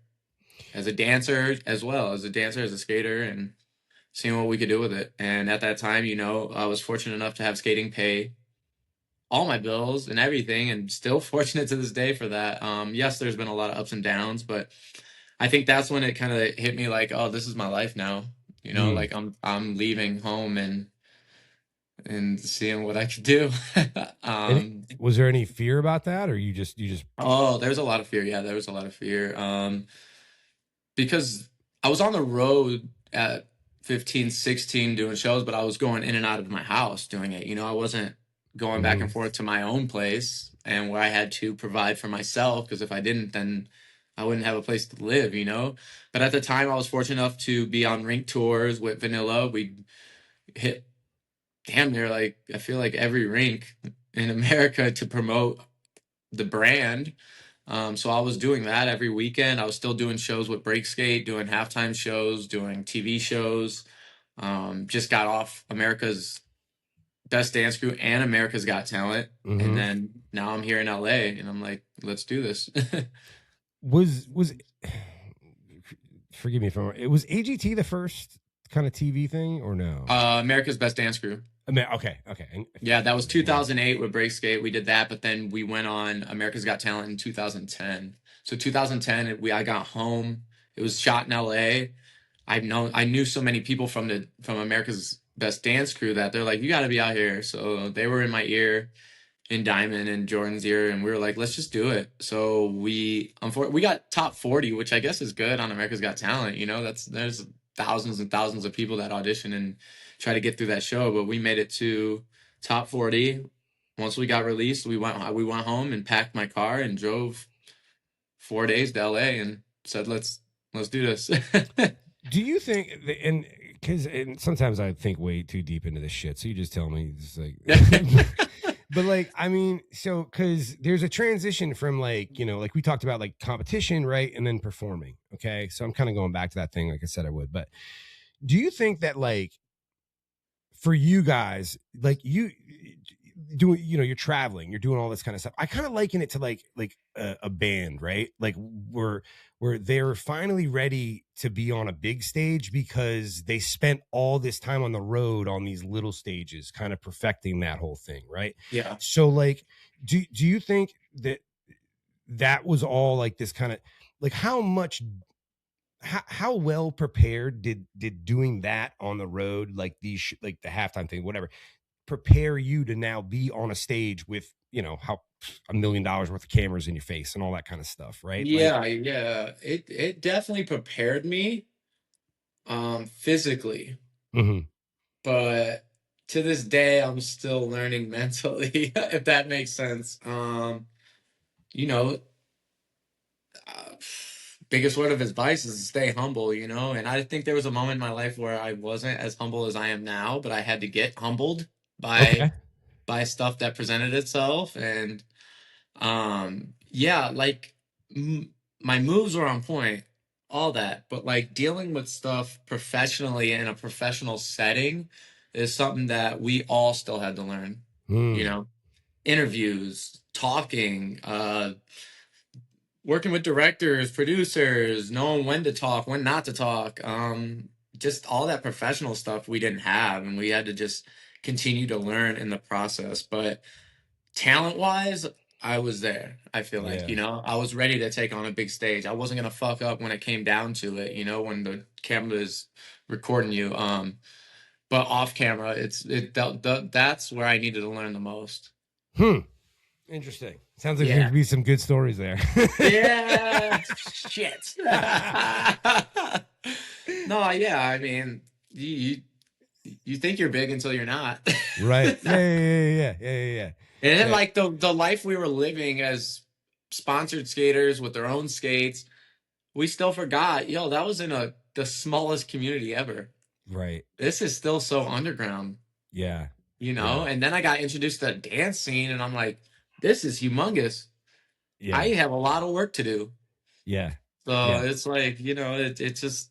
as a dancer, as a skater, and seeing what we could do with it. And at that time, you know, I was fortunate enough to have skating pay all my bills and everything, and still fortunate to this day for that. Yes, there's been a lot of ups and downs, but I think that's when it kind of hit me like, oh, this is my life now. You know, like I'm leaving home and seeing what I could do. Was there any fear about that, or you just Oh, there was a lot of fear. Yeah, there was a lot of fear. Because I was on the road at 15, 16 doing shows, but I was going in and out of my house doing it. You know, I wasn't going back and forth to my own place, and where I had to provide for myself, because if I didn't, then I wouldn't have a place to live, you know? But at the time, I was fortunate enough to be on rink tours with Vanilla. We hit damn near, like, I feel like every rink in America to promote the brand. So I was doing that every weekend. I was still doing shows with Break Skate, doing halftime shows, doing TV shows. Just got off America's Best Dance Crew and America's Got Talent. And then now I'm here in LA, and I'm like, let's do this. was forgive me if I'm wrong, it was AGT the first kind of TV thing, or no? America's Best Dance Crew. Okay. Yeah, that was 2008 with Break Skate. We did that, but then we went on America's Got Talent in 2010. So 2010, I got home. It was shot in LA. I knew so many people from America's Best Dance Crew that they're like, you got to be out here. So they were in my ear, in Diamond and Jordan's ear, and we were like, let's just do it. So we got top 40, which I guess is good on America's Got Talent. You know, there's thousands and thousands of people that audition and try to get through that show, but we made it to top 40. Once we got released, we went home and packed my car and drove 4 days to LA and said, let's do this. Do you think, and sometimes I think way too deep into this shit, so you just tell me, just like, but like, I mean, so, because there's a transition from, like, you know, like we talked about, like competition, right, and then performing. Okay, so I'm kind of going back to that thing, like I said I would. But do you think that, like, for you guys, like, doing, you're traveling, you're doing all this kind of stuff. I kind of liken it to like a band, right? Like where they're finally ready to be on a big stage because they spent all this time on the road on these little stages, kind of perfecting that whole thing, right? Yeah. So like, do you think that was all like this kind of like how well prepared did doing that on the road, like these like the halftime thing, whatever, prepare you to now be on a stage with, how $1 million worth of cameras in your face and all that kind of stuff, right? Like, Yeah, yeah. It definitely prepared me physically, mhm. but to this day I'm still learning mentally, if that makes sense. You know, uh, biggest word of advice is stay humble, and I think there was a moment in my life where I wasn't as humble as I am now, but I had to get humbled by Okay. stuff that presented itself. And yeah, like my moves were on point, all that, but like dealing with stuff professionally in a professional setting is something that we all still had to learn. you Mm. know Interviews, talking, working with directors, producers, knowing when to talk, when not to talk, just all that professional stuff we didn't have, and we had to just continue to learn in the process. But talent wise, I was there. I feel like, Yeah. I was ready to take on a big stage. I wasn't gonna fuck up when it came down to it, when the camera is recording you. But off camera, that's where I needed to learn the most. Interesting. Sounds like there Yeah. could be some good stories there. Yeah. Shit. No, yeah. I mean, you think you're big until you're not. Right. Yeah. And then Yeah. like the life we were living as sponsored skaters with their own skates, we still forgot, yo, that was in the smallest community ever. Right. This is still so underground, Yeah. and then I got introduced to the dance scene and I'm like, this is humongous. Yeah. I have a lot of work to do. Yeah. So Yeah. it's like, it's just,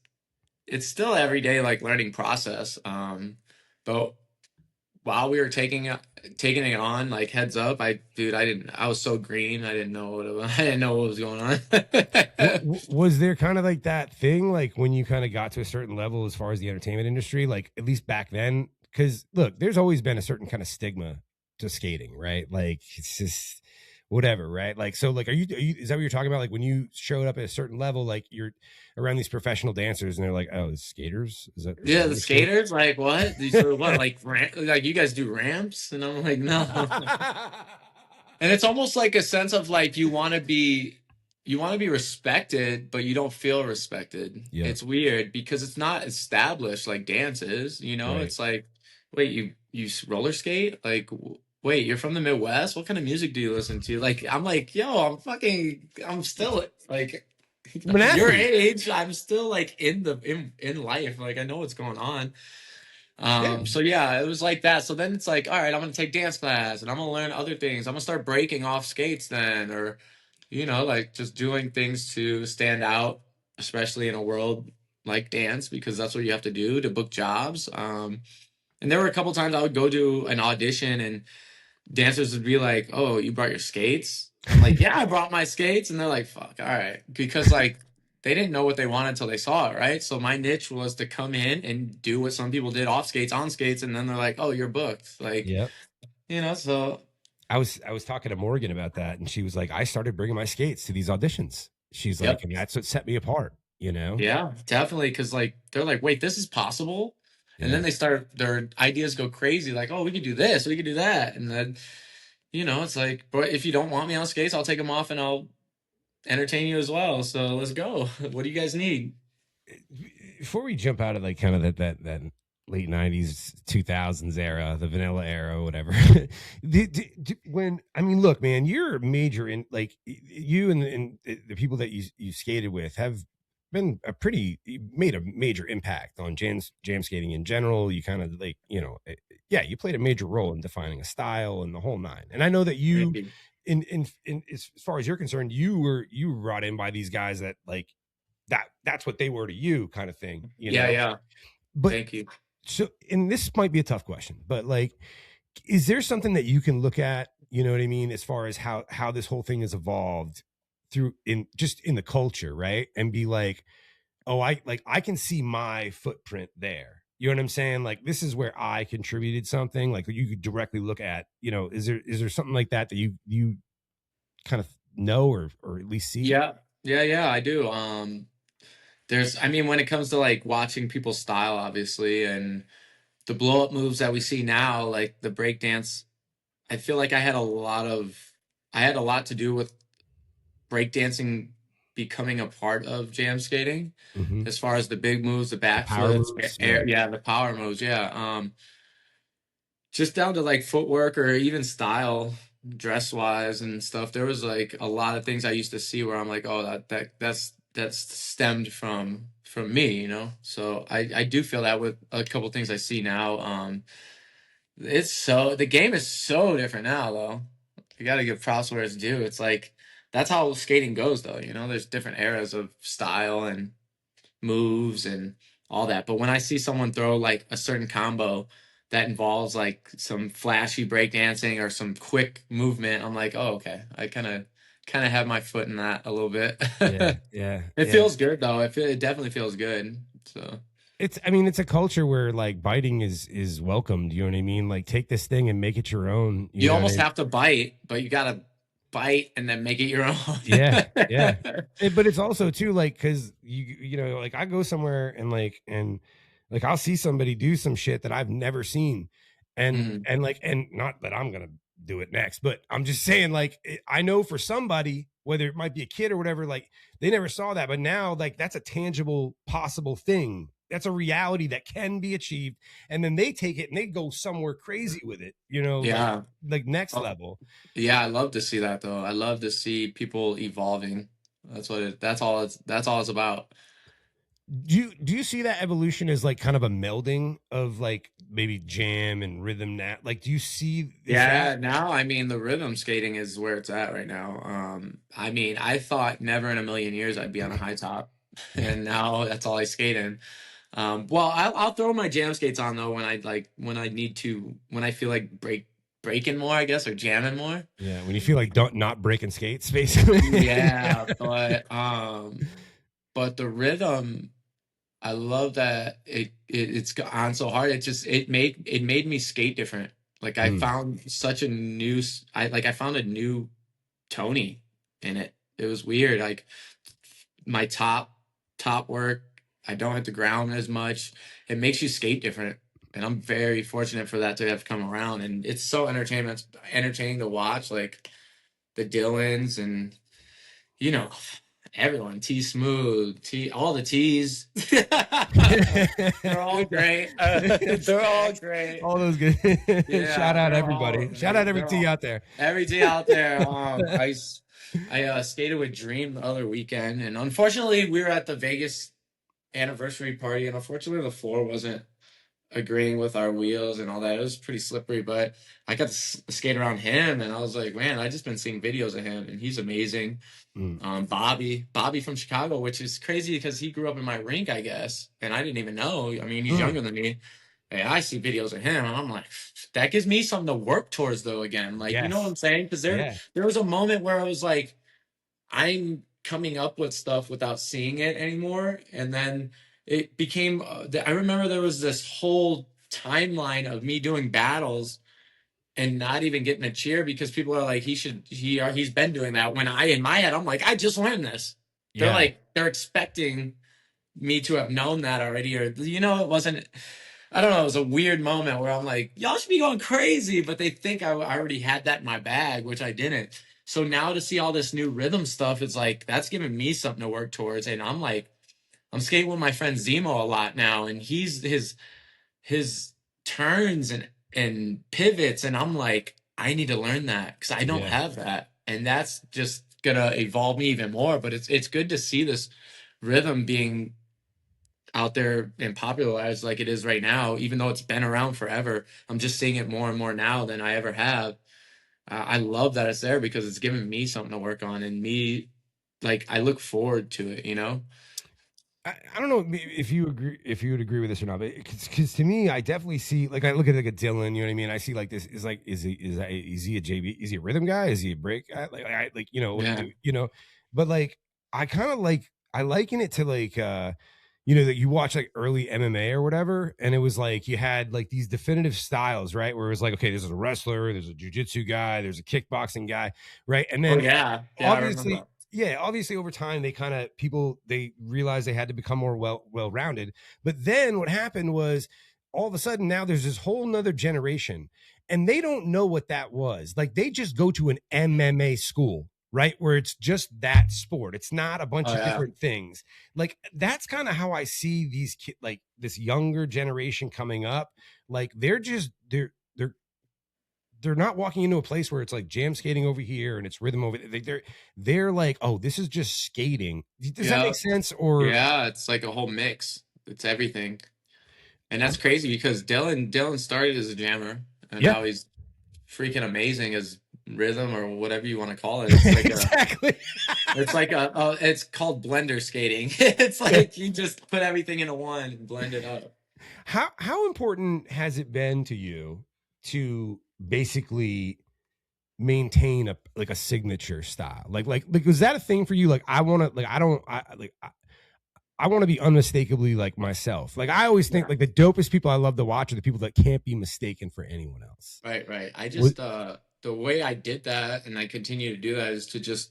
it's still every day like learning process. But while we were taking it on, like heads up, I was so green. I didn't know I didn't know what was going on. Was there kind of like that thing, like when you kind of got to a certain level as far as the entertainment industry, like at least back then? Because look, there's always been a certain kind of stigma to skating, right? Like it's just whatever, right? Like, so like, are you, is that what you're talking about? Like when you showed up at a certain level, like you're around these professional dancers and they're like, oh, it's skaters? Is that Yeah, what the you're saying? skaters, like what? These are what, like like you guys do ramps? And I'm like, no. And it's almost like a sense of like you want to be respected, but you don't feel respected. Yeah. It's weird because it's not established like dance is. Right. It's like, wait, you roller skate? Like, wait, you're from the Midwest? What kind of music do you listen to? Like, I'm like, yo, I'm still like I'm an your athlete. age. I'm still like in life. Like, I know what's going on. Yeah. So yeah, it was like that. So then it's like, all right, I'm gonna take dance class and I'm gonna learn other things. I'm gonna start breaking off skates then, or like just doing things to stand out, especially in a world like dance, because that's what you have to do to book jobs. And there were a couple times I would go to an audition and dancers would be like, "Oh, you brought your skates?" I'm like, "Yeah, I brought my skates," and they're like, "Fuck, all right," because like they didn't know what they wanted until they saw it, right? So my niche was to come in and do what some people did off skates, on skates, and then they're like, "Oh, you're booked." Like, Yep. so I was talking to Morgan about that, and she was like, I started bringing my skates to these auditions. She's like, yep. and that's what set me apart, Yeah, definitely. Because like they're like, wait, this is possible, and then Yeah. their ideas go crazy. Like, oh, we could do this, we could do that, and then it's like, but if you don't want me on skates, I'll take them off and I'll entertain you as well. So let's go. What do you guys need? Before we jump out of like kind of that late 90s 2000s era, the vanilla era, whatever. When I mean, look, man, you're major in like you and the people that you skated with have been you made a major impact on jam skating in general. You kind of like, yeah, you played a major role in defining a style and the whole nine. And I know that you, Thank you. in as far as you're concerned, you were brought in by these guys that like that's what they were to you, kind of thing, Yeah, yeah. But Thank you. so, and this might be a tough question, but like, is there something that you can look at, you know what I mean, as far as how this whole thing has evolved through in just in the culture, right? And be like, oh, I can see my footprint there. You know what I'm saying? Like, this is where I contributed something. Like, you could directly look at, you know, is there something like that that you kind of know or at least see? Yeah, I do. I mean, when it comes to like watching people's style, obviously, and the blow up moves that we see now, like the breakdance, I feel like I had a lot to do with breakdancing becoming a part of jam skating, Mm-hmm. as far as the big moves, the The power backflips, moves, yeah. the power moves, yeah. Just down to like footwork or even style, dress wise and stuff. There was like a lot of things I used to see where I'm like, oh, that's stemmed from me, you know. So I do feel that with a couple things I see now. The game is so different now, though. You got to give props where it's due. It's like that's how skating goes, though. You know, there's different eras of style and moves and all that. But when I see someone throw like a certain combo that involves like some flashy breakdancing or some quick movement, I'm like, oh, okay. I kind of have my foot in that a little bit. Yeah, yeah, It yeah. feels good though. It definitely feels good. So I mean, it's a culture where like biting is welcomed. You know what I mean? Like, take this thing and make it your own. You you know what almost I mean? have to bite, but you gotta bite and then make it your own. Yeah, yeah. But it's also too like because you know like I go somewhere and like I'll see somebody do some shit that I've never seen, Mhm. and not that I'm gonna do it next, but I'm just saying like I know for somebody, whether it might be a kid or whatever, like they never saw that, but now like that's a tangible possible thing. That's a reality that can be achieved, and then they take it and they go somewhere crazy with it. You know, Yeah. like next Oh, level. yeah, I love to see that though. I love to see people evolving. That's all it's about. Do you see that evolution as like kind of a melding of like maybe jam and rhythm now? Like, do you see is that Yeah, now I mean the rhythm skating is where it's at right now. I mean, I thought never in a million years I'd be on a high top, and now that's all I skate in. Well, I'll throw my jam skates on though when I need to when I feel like breaking more, I guess, or jamming more. yeah, when you feel like don't not breaking skates basically? Yeah, but the rhythm, I love that it's on so hard. It made me skate different. Like I Mm, found such a I found a new Tony in it. It was weird. Like my top work, I don't hit the ground as much. It makes you skate different. And I'm very fortunate for that to have come around. And it's so entertaining to watch, like the Dylans and you know, everyone, T Smooth, all the T's. They're all great. They're all great. all those good. Shout Yeah, out everybody. Shout out every T out there. every T out there. I skated with Dream the other weekend, and unfortunately, we were at the Vegas anniversary party, and unfortunately, the floor wasn't agreeing with our wheels and all that. It was pretty slippery, but I got to skate around him, and I was like, man, I just been seeing videos of him, and he's amazing. Mm, Bobby from Chicago, which is crazy because he grew up in my rink, I guess, and I didn't even know. I mean, he's mm, younger than me. Hey, I see videos of him, and I'm like, that gives me something to work towards, though. Again, like, you know what yes. I'm saying? Because Yeah. there was a moment where I was like, I'm coming up with stuff without seeing it anymore, and then it became. I remember there was this whole timeline of me doing battles and not even getting a cheer because people are like, he's been doing that. When in my head, I'm like, I just learned this. Yeah. They're expecting me to have known that already, or it wasn't. I don't know. It was a weird moment where I'm like, y'all should be going crazy, but they think I already had that in my bag, which I didn't. So now to see all this new rhythm stuff, it's like that's giving me something to work towards, and I'm like, I'm skating with my friend Zemo a lot now, and his turns and pivots, and I'm like, I need to learn that because I don't Yeah. have that, and that's just gonna evolve me even more. But it's good to see this rhythm being out there and popularized like it is right now, even though it's been around forever. I'm just seeing it more and more now than I ever have. I love that it's there because it's giving me something to work on, and me, like, I look forward to it. I don't know if you agree, if you would agree with this or not, but because to me, I definitely see, like, I look at like a Dylan, you know what I mean? I see like this is like, is he a JB? Is he a rhythm guy? Is he a break guy? Like, you know, Yeah. you know, but like, I kind of like, I liken it to like, you know, that you watch like early MMA or whatever. And it was like, you had like these definitive styles, right? Where it was like, okay, this is a wrestler, there's a jujitsu guy, there's a kickboxing guy. Right. And Oh then yeah, yeah, I obviously, remember. yeah, obviously over time they kind of, people, they realized they had to become more well-rounded. But then what happened was, all of a sudden now there's this whole nother generation, and they don't know what that was. Like, they just go to an MMA school, right, where it's just that sport, it's not a bunch Oh of yeah. different things. Like, that's kind of how I see these like this younger generation coming up. Like, they're not walking into a place where it's like jam skating over here and it's rhythm over there. They're like, oh, this is just skating. Does that Yeah. make sense? Or Yeah, it's like a whole mix. It's everything. And that's crazy because Dylan started as a jammer and yeah, now he's freaking amazing as rhythm or whatever you want to call it. It's like a exactly. it's like it's called blender skating. It's like you just put everything into one and blend it up. How important has it been to you to basically maintain a like a signature style? Like was that a thing for you? Like, I want to, like, I don't like I want to be unmistakably like myself. Like, I always think Yeah. like the dopest people I love to watch are the people that can't be mistaken for anyone else. Right, right. I What? just the way I did that and I continue to do that is to just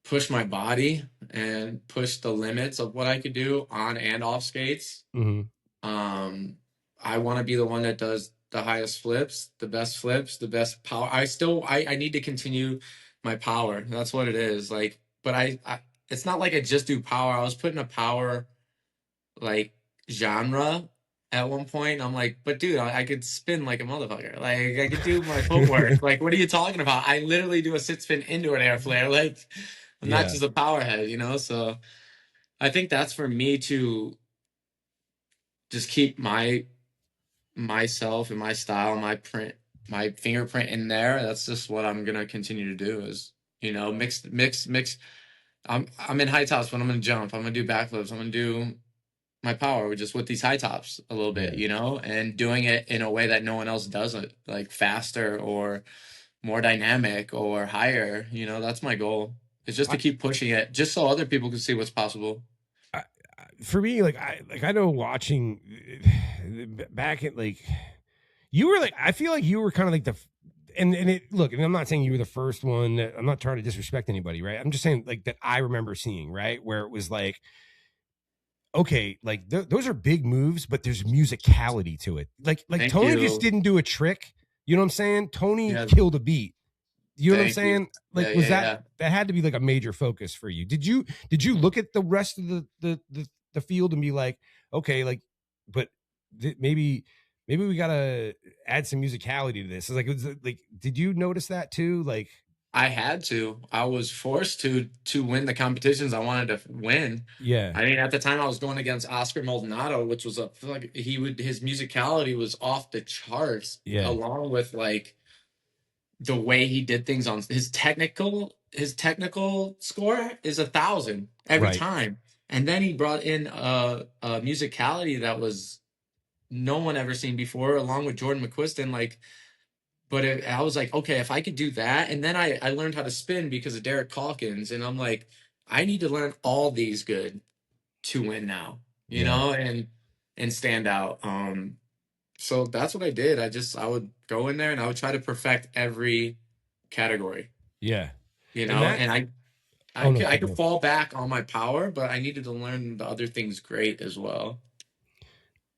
push my body and push the limits of what I could do on and off skates. Mhm. Um, I want to be the one that does the highest flips, the best power. I need to continue my power. That's what it is. Like, but I it's not like I just do power. I was putting a power like genre at one point. I'm like, but dude, I could spin like a motherfucker. Like I could do my footwork. Like, what are you talking about? I literally do a sit spin into an air flare. Like, I'm not Yeah. just a power head, you know? So I think that's for me to just keep myself and my style, my print, my fingerprint in there. That's just what I'm gonna continue to do is, you know, mix. I'm in high tops, but I'm gonna jump. I'm gonna do backflips. I'm gonna do my power just with these high tops a little bit, Yeah. you know, and doing it in a way that no one else does it, like faster or more dynamic or higher. You know, that's my goal. It's just to I, keep pushing it, just so other people can see what's possible. for me, like, I know watching back at like, you were like, I feel like you were kind of like and it, look, and I'm not saying you were the first one. I'm not trying to disrespect anybody, right? I'm just saying like that I remember seeing, right, where it was like, okay, like those are big moves, but there's musicality to it. Like Thank Tony just you. didn't do a trick. You know what I'm saying? Tony Yeah, killed a beat. You know what I'm thank you. saying? Like, Yeah, was yeah, yeah. that had to be like a major focus for you? Did you look at the rest of the field and be like, okay, like, but maybe we gotta add some musicality to this? It's like, it was like, did you notice that too? Like, I had to. I was forced to win the competitions I wanted to win. yeah, I mean, at the time I was going against Oscar Maldonado, which was like his musicality was off the charts, yeah, along with like the way he did things on his technical score is 1,000 every right, time. And then he brought in a musicality that was no one ever seen before, along with Jordan McQuiston. Like, but I was like, okay, if I could do that, and then I learned how to spin because of Derek Calkins, and I'm like, I need to learn all these good to win now, you yeah, know, and stand out. So that's what I did. I would go in there and I would try to perfect every category, yeah, you and know, that. and Oh no, I keep could going. fall back on my power, but I needed to learn the other things great as well.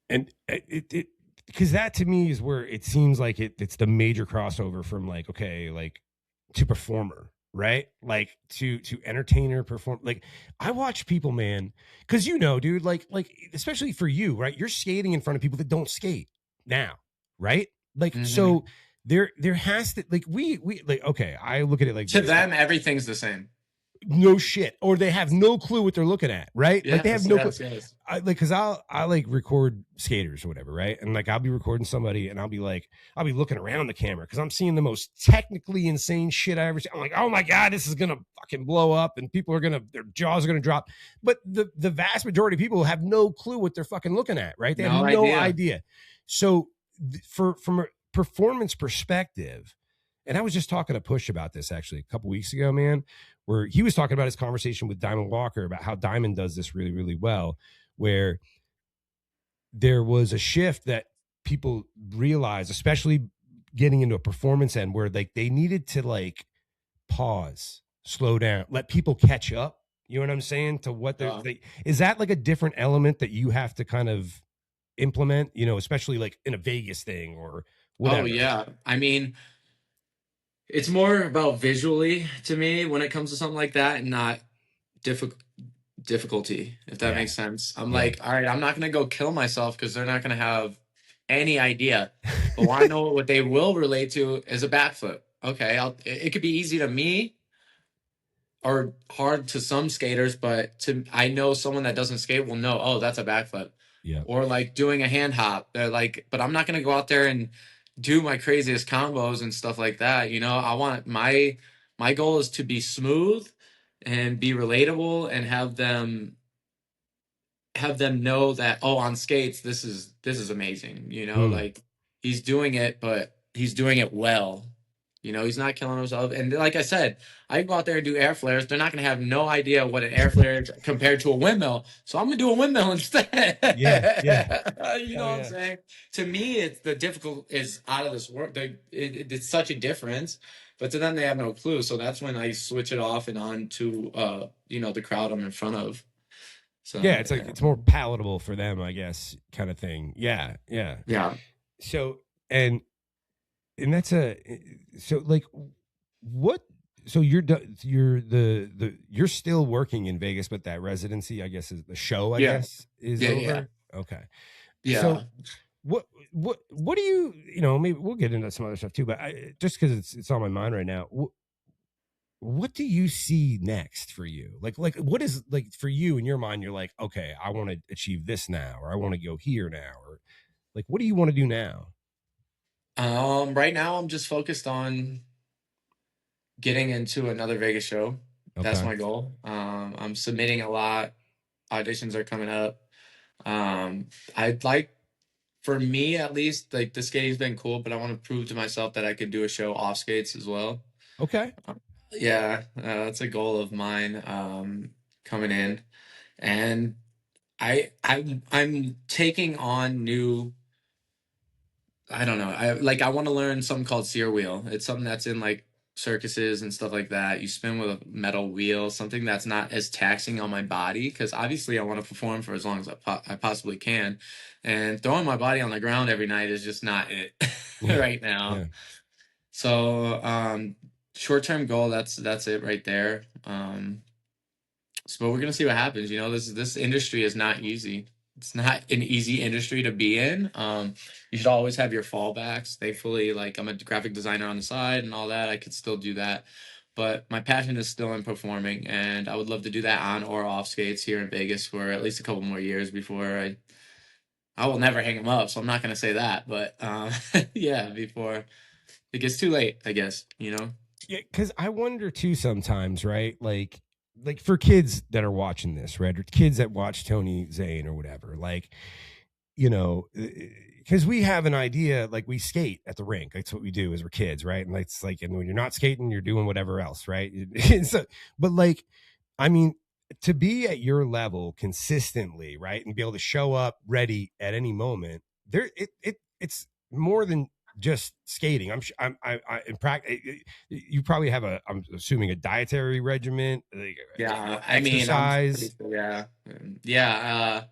And it because that to me is where it seems like it's the major crossover from like, okay, like, to performer, right, like to entertainer, perform. Like, I watch people, man, because, you know, dude, like especially for you, right, you're skating in front of people that don't skate now, right, like, Hmm. so there has to, like, we like, okay, I look at it like To this, like, them, everything's the same. no shit, or they have no clue what they're looking at, right? Like they have Yes, no clue. yes. Because I like record skaters or whatever, right? And like I'll be recording somebody, and I'll be looking around the camera because I'm seeing the most technically insane shit I ever see. I'm like, oh my god, this is gonna fucking blow up, and people are their jaws are gonna drop. But the vast majority of people have no clue what they're fucking looking at, right? They have no idea. So from a performance perspective, and I was just talking to Push about this actually a couple weeks ago, man, where he was talking about his conversation with Diamond Walker about how Diamond does this really, really well, where there was a shift that people realized, especially getting into a performance end, where like they needed to like pause, slow down, let people catch up. You know what I'm saying? To what is that like a different element that you have to kind of implement, you know, especially like in a Vegas thing or whatever? Oh yeah. I mean, it's more about visually to me when it comes to something like that, and not difficulty, if that makes sense. I'm like, all right, I'm not gonna go kill myself because they're not gonna have any idea. But I know what they will relate to is a backflip. Okay, it could be easy to me or hard to some skaters, but I know someone that doesn't skate will know, oh, that's a backflip. Yeah. Or like doing a hand hop. They're like, but I'm not gonna go out there and do my craziest combos and stuff like that. You know, I want my goal is to be smooth and be relatable and have them know that, oh, on skates this is amazing, you know. Like he's doing it, but he's doing it well, you know. He's not killing himself. And like I said, I go out there and do air flares. They're not going to have no idea what an air flare is compared to a windmill, so I'm gonna do a windmill instead. You know what I'm saying? To me, it's the difficult is out of this world. It's such a difference, but to them they have no clue. So that's when I switch it off and on to you know, the crowd I'm in front of. So yeah, it's like it's more palatable for them, I guess, kind of thing. Yeah. So and that's so like what? So you're you're still working in Vegas, but that residency, I guess, is the show. I guess is over. Yeah. Okay. Yeah. So what do you know? Maybe we'll get into some other stuff too, but just because it's on my mind right now. What do you see next for you? Like what is like for you in your mind? You're like, okay, I want to achieve this now, or I want to go here now, or like, what do you want to do now? Right now I'm just focused on getting into another Vegas show. Okay. That's my goal. I'm submitting a lot. Auditions are coming up. I'd like, for me at least, like the skating's been cool, but I want to prove to myself that I could do a show off skates as well. Okay. Yeah, that's a goal of mine, coming in, and I'm taking on new. I don't know. I want to learn something called sear wheel. It's something that's in like circuses and stuff like that. You spin with a metal wheel, something that's not as taxing on my body, because obviously I want to perform for as long as I possibly can, and throwing my body on the ground every night is just not it right now. Yeah. So short-term goal, that's it right there. So we're gonna see what happens. You know, this industry is not easy. It's not an easy industry to be in. You should always have your fallbacks. Thankfully, like I'm a graphic designer on the side and all that. I could still do that, but my passion is still in performing, and I would love to do that on or off skates here in Vegas for at least a couple more years before I will never hang them up. So I'm not gonna say that, but yeah, before it gets too late, I guess, you know? Yeah, because I wonder too sometimes, right? Like for kids that are watching this, right? Or kids that watch Tony Zane or whatever, like, you know, because we have an idea, like we skate at the rink. That's what we do as we're kids, right? And it's like, and when you're not skating, you're doing whatever else, right? So, but like, I mean, to be at your level consistently, right? And be able to show up ready at any moment, it's more than just skating. I'm in practice. You probably have I'm assuming a dietary regimen. Yeah, exercise. Yeah.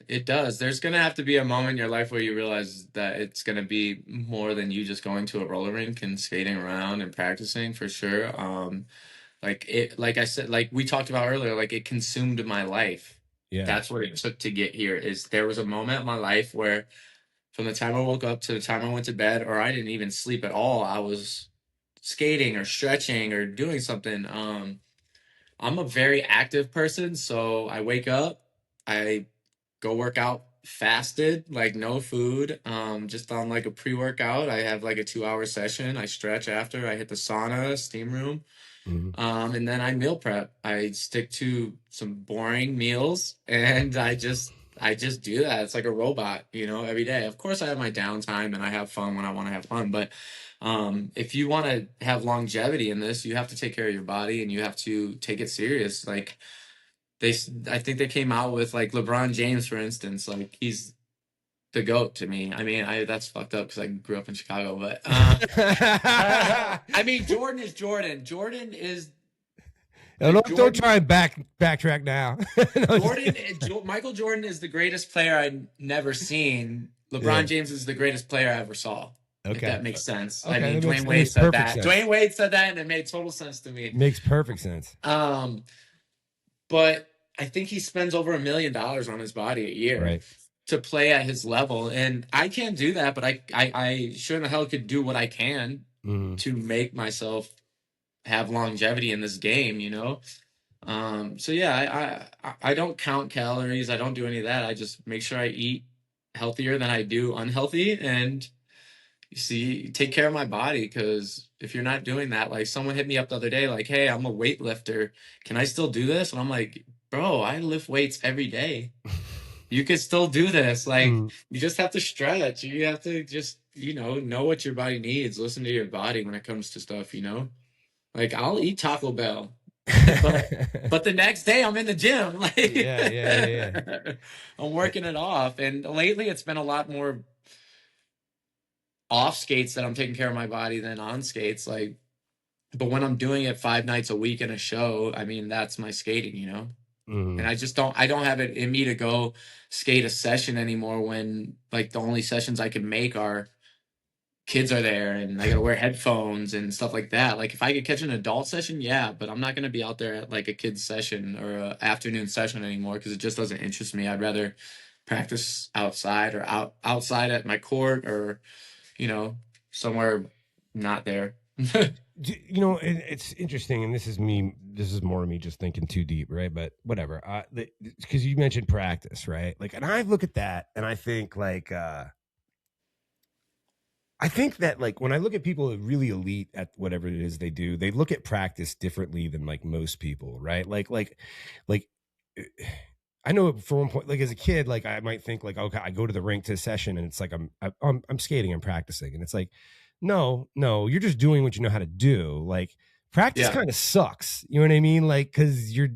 It does. There's gonna have to be a moment in your life where you realize that it's gonna be more than you just going to a roller rink and skating around and practicing, for sure. Like I said, like we talked about earlier, like it consumed my life. Yeah, that's what it took to get here. Is there was a moment in my life where, from the time I woke up to the time I went to bed, or I didn't even sleep at all, I was skating or stretching or doing something. I'm a very active person, so I wake up, I go work out fasted, like no food, just on like a pre-workout. I have like a 2-hour session. I stretch after, I hit the sauna, steam room. Mhm. And then I meal prep. I stick to some boring meals and I just do that. It's like a robot, every day. Of course I have my downtime and I have fun when I want to have fun, but if you want to have longevity in this, you have to take care of your body and you have to take it serious. Like I think they came out with like LeBron James, for instance, like he's the GOAT to me. I mean, that's fucked up because I grew up in Chicago, but I mean, Jordan is Jordan. Jordan is don't try and backtrack now. Michael Jordan is the greatest player I've never seen. LeBron James is the greatest player I ever saw. Okay. If that makes sense. Okay, I mean, Dwayne Wade said that. Sense. Dwayne Wade said that, and it made total sense to me. Makes perfect sense. But I think he spends over $1 million on his body a year to play at his level, and I can't do that. But I sure in the hell could do what I can to make myself have longevity in this game, So yeah, I don't count calories. I don't do any of that. I just make sure I eat healthier than I do unhealthy, and take care of my body. Because if you're not doing that, like someone hit me up the other day, like, hey, I'm a weightlifter. Can I still do this? And I'm like, bro, I lift weights every day. You can still do this. Like, you just have to stretch. You have to just, know what your body needs. Listen to your body when it comes to stuff, Like, I'll eat Taco Bell. but the next day I'm in the gym. Like, yeah. I'm working it off. And lately it's been a lot more off skates that I'm taking care of my body than on skates. Like, but when I'm doing it 5 nights a week in a show, I mean, that's my skating, And I don't have it in me to go skate a session anymore when like the only sessions I can make are kids are there and I gotta wear headphones and stuff like that. Like if I could catch an adult session, yeah, but I'm not gonna be out there at like a kid's session or a afternoon session anymore because it just doesn't interest me. I'd rather practice outside or outside at my court or, somewhere not there. It's interesting, and this is more of me just thinking too deep, right? But whatever. Because you mentioned practice, right? Like, and I look at that and I think like I think that like when I look at people who are really elite at whatever it is they do, they look at practice differently than like most people, right? Like I know for one point, like as a kid, like I might think like, okay, I go to the rink to a session and it's like I'm skating, I'm practicing, and it's like, no, you're just doing what you know how to do. Like practice kind of sucks, you know what I mean? Like because you're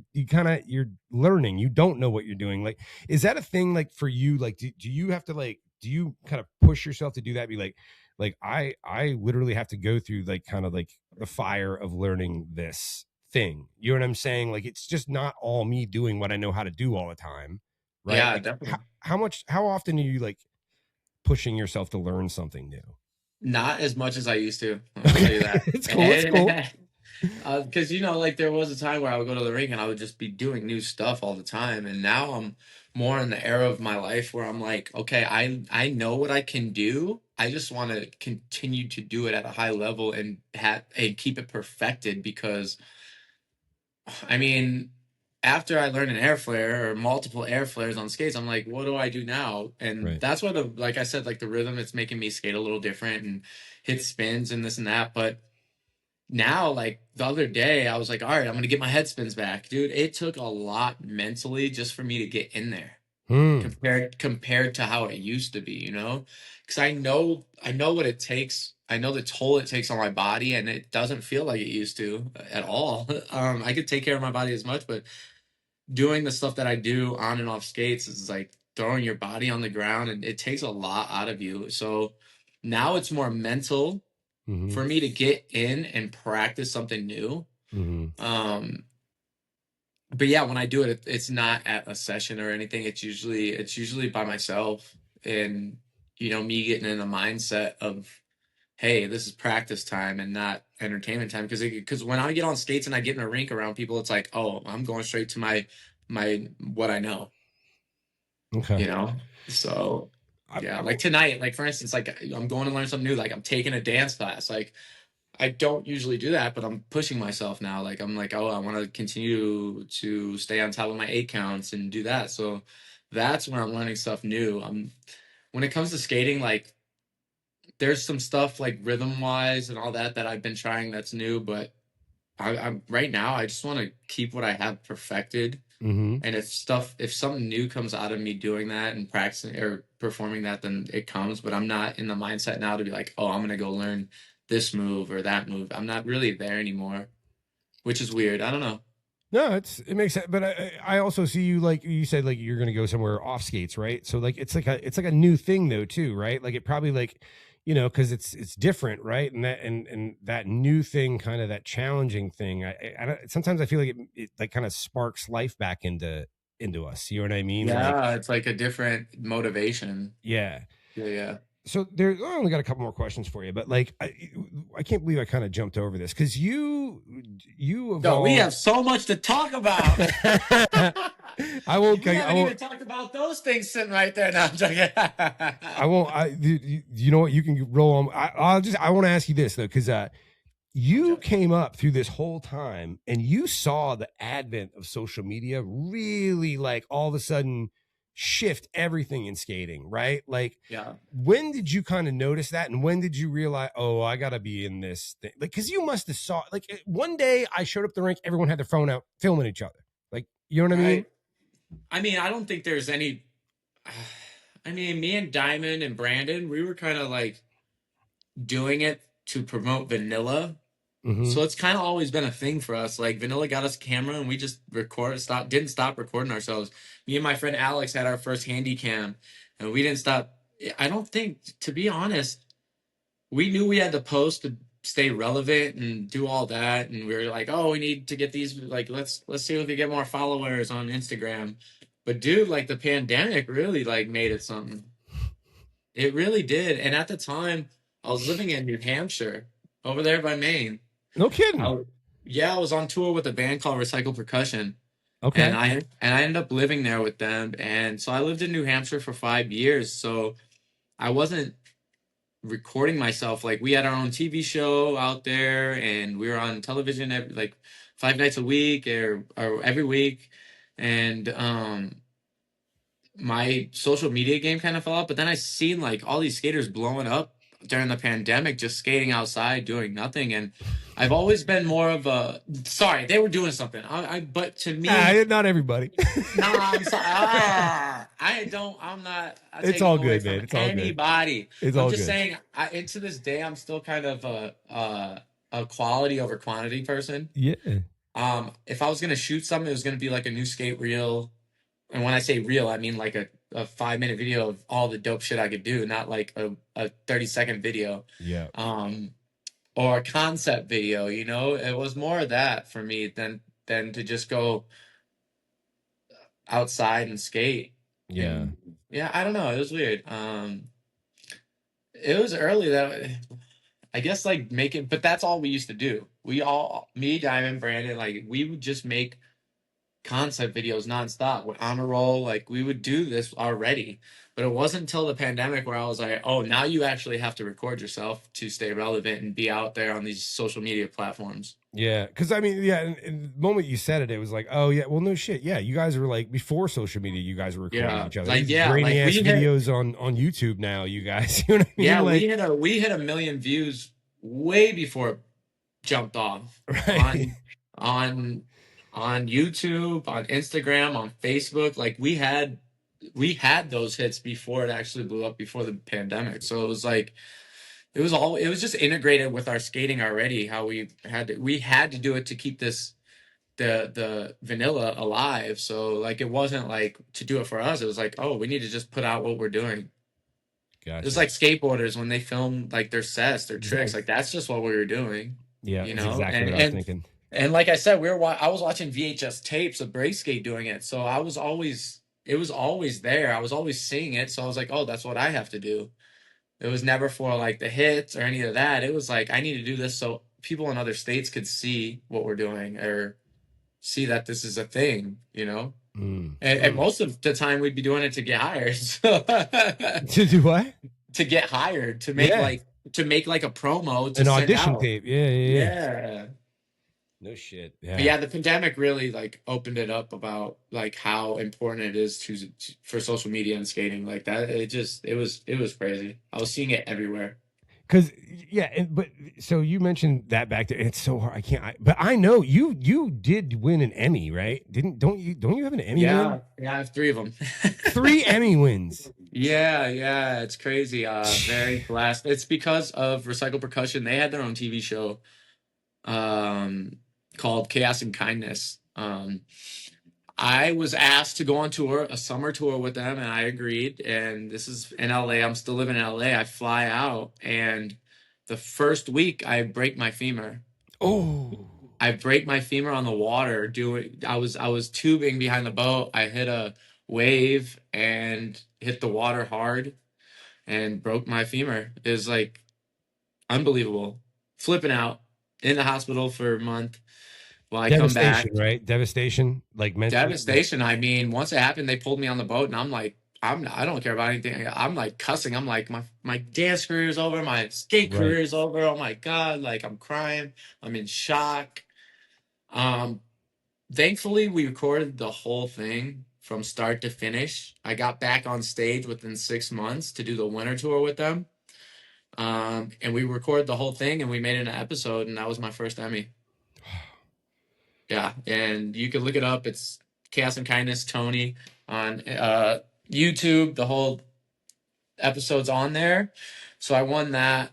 learning, you don't know what you're doing. Like, is that a thing? Like for you, like do you have to like do you kind of push yourself to do that? Be like I literally have to go through like kind of like the fire of learning this thing. You know what I'm saying? Like it's just not all me doing what I know how to do all the time. Right. Yeah, like, definitely. How often are you like pushing yourself to learn something new? Not as much as I used to. I'll tell you that. It's cool. Because like there was a time where I would go to the rink and I would just be doing new stuff all the time, and now I'm more in the era of my life where I'm like, okay, I know what I can do. I just want to continue to do it at a high level and keep it perfected because, I mean, after I learned an air flare or multiple air flares on skates, I'm like, what do I do now? And that's what like I said, like the rhythm, it's making me skate a little different and hit spins and this and that. But now, like the other day, I was like, all right, I'm going to get my head spins back. Dude, it took a lot mentally just for me to get in there compared to how it used to be, because I know what it takes. I know the toll it takes on my body, and it doesn't feel like it used to at all. I could take care of my body as much, but doing the stuff that I do on and off skates is like throwing your body on the ground, and it takes a lot out of you. So now it's more mental for me to get in and practice something new. But yeah, when I do it, it's not at a session or anything. It's usually by myself, and me getting in the mindset of, hey, this is practice time and not entertainment time. Because when I get on skates and I get in a rink around people, it's like, oh, I'm going straight to my what I know. Okay. So yeah, like tonight, like for instance, like I'm going to learn something new. Like I'm taking a dance class. Like I don't usually do that, but I'm pushing myself now. Like I'm like, oh, I want to continue to stay on top of my 8 counts and do that. So that's when I'm learning stuff new. When it comes to skating, like there's some stuff like rhythm wise and all that that I've been trying that's new, but I'm right now I just want to keep what I have perfected. Mm-hmm. And if something new comes out of me doing that and practicing or performing that, then it comes. But I'm not in the mindset now to be like, oh, I'm gonna go learn this move or that move. I'm not really there anymore, which is weird. I don't know. No, it makes sense. But I also see you, like you said, like you're gonna go somewhere off skates, right? So like it's like a new thing though too, right? Like it probably like, you know, because it's different, right? And that new thing, kind of that challenging thing. I don't, sometimes I feel like it like kind of sparks life back into us. You know what I mean? Like, Yeah, it's like a different motivation. yeah. Yeah. So I only got a couple more questions for you, but like I can't believe I kind of jumped over this because you evolved. No, we have so much to talk about. I won't. We haven't even talked about those things sitting right there now. I won't. You know what? You can roll on. I want to ask you this though, because you came up through this whole time and you saw the advent of social media really like all of a sudden shift everything in skating, right? Like, yeah. When did you kind of notice that, and when did you realize, oh, I gotta be in this thing? Like, because you must have saw, like, one day I showed up at the rink, everyone had their phone out filming each other, like, you know what I mean? I mean, I don't think there's any. I mean, me and Diamond and Brandon, we were kind of like doing it to promote Vanilla. Mm-hmm. So it's kind of always been a thing for us. Like Vanilla got us a camera and we just didn't stop recording ourselves. Me and my friend Alex had our first handy cam and we didn't stop. I don't think, to be honest, we knew we had to post to stay relevant and do all that. And we were like, oh, we need to get these, like, let's see if we get more followers on Instagram. But dude, like the pandemic really like made it something. It really did. And at the time I was living in New Hampshire over there by Maine. No kidding. I was on tour with a band called Recycle Percussion. Okay. And I ended up living there with them. And so I lived in New Hampshire for 5 years. So I wasn't recording myself. Like we had our own TV show out there and we were on television like 5 nights a week or every week. And my social media game kind of fell off. But then I seen like all these skaters blowing up during the pandemic, just skating outside, doing nothing. And I've always been more of a, sorry, they were doing something. But to me, not everybody. No, I'm sorry. I'm not. It's all good, man. It's all anybody. Good. It's I'm all just good. saying, and to this day, I'm still kind of a quality over quantity person. Yeah. If I was going to shoot something, it was going to be like a new skate reel. And when I say reel, I mean like a 5-minute video of all the dope shit I could do, not like a 30-second video. Yeah. Or a concept video, you know? It was more of that for me than to just go outside and skate. Yeah. And, yeah, I don't know. It was weird. It was early that I guess like making, but that's all we used to do. Me, Diamond, Brandon, like we would just make concept videos nonstop. We're on a roll. Like we would do this already, but it wasn't until the pandemic where I was like, oh, now you actually have to record yourself to stay relevant and be out there on these social media platforms. Yeah, because I mean, yeah, and the moment you said it, it was like, oh yeah, well, no shit, yeah, you guys were like before social media, you guys were recording each other. Like grainy ass videos on YouTube now, you guys. You know what I mean? Yeah, like, we hit 1 million views way before it jumped off. Right. On YouTube, on Instagram, on Facebook. Like we had those hits before it actually blew up, before the pandemic. So it was like it was just integrated with our skating already, how we had to do it to keep the vanilla alive. So like it wasn't like to do it for us, it was like, oh, we need to just put out what we're doing. Gotcha. It was like skateboarders when they film like their sets, their tricks, like that's just what we were doing. Yeah, you know, exactly what I was thinking. And like I said, I was watching VHS tapes of break skate doing it. So it was always there. I was always seeing it. So I was like, oh, that's what I have to do. It was never for like the hits or any of that. It was like, I need to do this so people in other states could see what we're doing or see that this is a thing, you know? And most of the time we'd be doing it to get hired. To do what? To get hired, to make to make like a promo to An send audition out. tape. Yeah. Yeah. No shit. But Yeah. the pandemic really like opened it up about like how important it is for social media and skating like that. It was crazy. I was seeing it everywhere. Cause but so you mentioned that back there. It's so hard. But I know you did win an Emmy, right? Don't you have an Emmy win? Yeah, I have 3 of them. 3 Emmy wins. Yeah, it's crazy. Very blessed. It's because of Recycle Percussion. They had their own TV show called Chaos and Kindness. I was asked to go on tour, a summer tour with them, and I agreed. And this is in LA. I'm still living in LA. I fly out, and the first week I break my femur. Oh. I break my femur on the water I was tubing behind the boat. I hit a wave and hit the water hard and broke my femur. It was like unbelievable. Flipping out in the hospital for a month while I come back. Devastation, right? Devastation, like mentally. Devastation. I mean, once it happened, they pulled me on the boat, and I'm like, I don't care about anything. I'm like cussing. I'm like, my dance career is over. My skate career is over. Oh my God. Like, I'm crying. I'm in shock. Thankfully, we recorded the whole thing from start to finish. I got back on stage within 6 months to do the winter tour with them. And we recorded the whole thing, and we made it an episode, and that was my first Emmy. Yeah, and you can look it up. It's Chaos and Kindness Tony on YouTube. The whole episode's on there. So I won that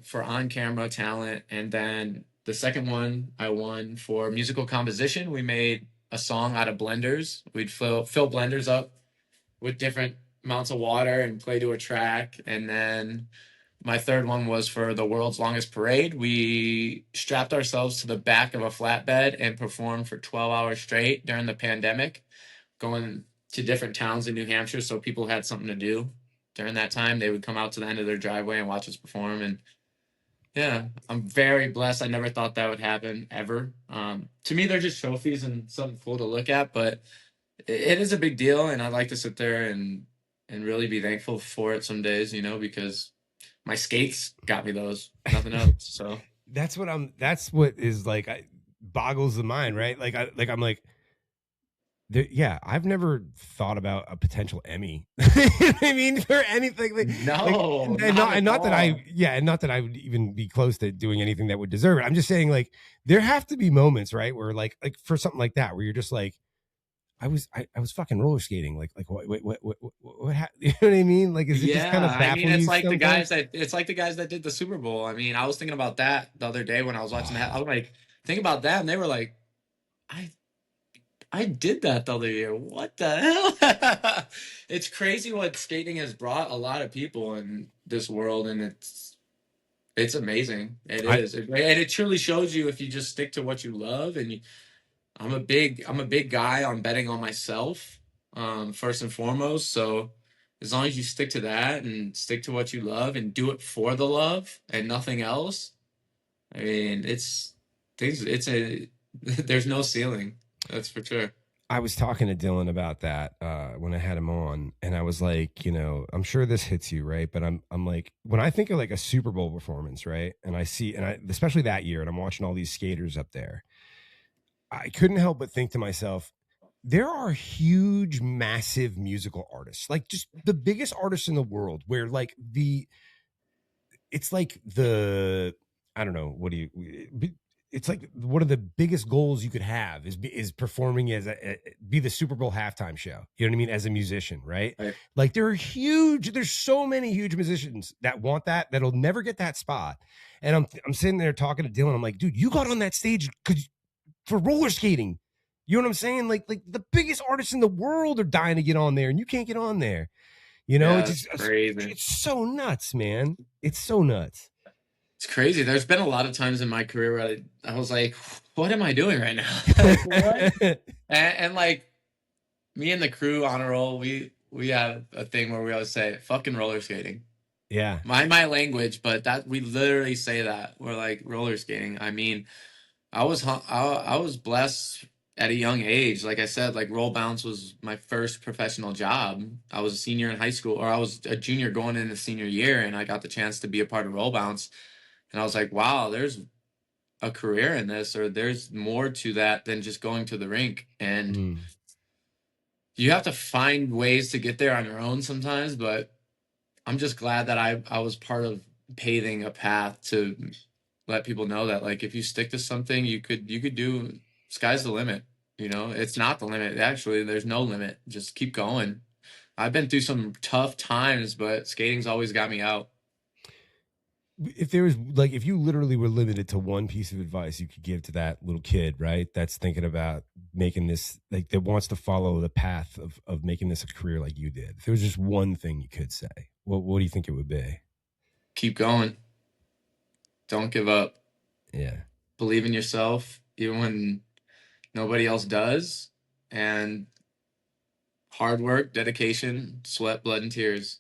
for on-camera talent, and then the second one I won for musical composition. We made a song out of blenders. We'd fill blenders up with different amounts of water and play to a track. And then my third one was for the world's longest parade. We strapped ourselves to the back of a flatbed and performed for 12 hours straight during the pandemic, going to different towns in New Hampshire so people had something to do during that time. They would come out to the end of their driveway and watch us perform. And yeah, I'm very blessed. I never thought that would happen ever. To me, they're just trophies and something cool to look at, but it is a big deal. And I'd like to sit there and really be thankful for it some days, because my skates got me those, nothing else. So that's what is like, boggles the mind, right? I'm like, I've never thought about a potential Emmy. I mean, for anything. No, not that I would even be close to doing anything that would deserve it. I'm just saying, like, there have to be moments, right, where like for something like that, where you're just like, I was fucking roller skating. Like what you know what I mean? Like, is it just kind of baffling? It's like the guys that did the Super Bowl. I mean, I was thinking about that the other day when I was watching that. I was like, think about that, and they were like, I did that the other year. What the hell? It's crazy what skating has brought a lot of people in this world, and it's amazing. It is, and it truly shows you if you just stick to what you love. And I'm a big guy on betting on myself, first and foremost. So as long as you stick to that and stick to what you love and do it for the love and nothing else, I mean, there's no ceiling. That's for sure. I was talking to Dylan about that when I had him on, and I was like, I'm sure this hits you, right? But I'm like, when I think of like a Super Bowl performance, right? And especially that year, and I'm watching all these skaters up there, I couldn't help but think to myself, there are huge, massive musical artists, like just the biggest artists in the world, where like it's like I don't know, it's like one of the biggest goals you could have is performing be the Super Bowl halftime show. You know what I mean? As a musician, right? Like there's so many huge musicians that want that'll never get that spot. And I'm sitting there talking to Dylan. I'm like, dude, you got on that stage for roller skating. You know what I'm saying? Like the biggest artists in the world are dying to get on there, and you can't get on there. It's crazy. It's so nuts, man. It's so nuts. It's crazy. There's been a lot of times in my career where I was like, what am I doing right now? Like, what? and like me and the crew on a roll, we have a thing where we always say, fucking roller skating. Yeah. My language, but that we literally say that. We're like roller skating. I mean, I was blessed at a young age. Like I said, like roll bounce was my first professional job. I was a senior in high school, or I was a junior going into senior year, and I got the chance to be a part of roll bounce. And I was like, wow, there's a career in this, or there's more to that than just going to the rink. And you have to find ways to get there on your own sometimes, but I'm just glad that I was part of paving a path to let people know that, like, if you stick to something, you could do, sky's the limit. You know, it's not the limit. Actually, there's no limit. Just keep going. I've been through some tough times, but skating's always got me out. If there was like, if you literally were limited to one piece of advice you could give to that little kid, right, that's thinking about making this, like, that wants to follow the path of making this a career like you did, if there was just one thing you could say, what do you think it would be? Keep going. Don't give up. Yeah. Believe in yourself, even when nobody else does. And hard work, dedication, sweat, blood, and tears.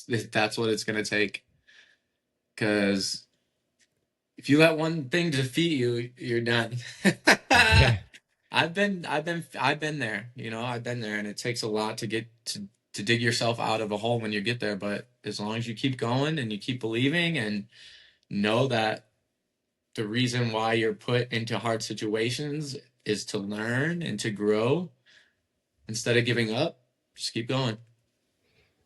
That's what it's going to take. Because if you let one thing defeat you, you're done. Yeah. I've been there, you know, I've been there, and it takes a lot to get to dig yourself out of a hole when you get there. But as long as you keep going and you keep believing and know that the reason why you're put into hard situations is to learn and to grow, instead of giving up, just keep going.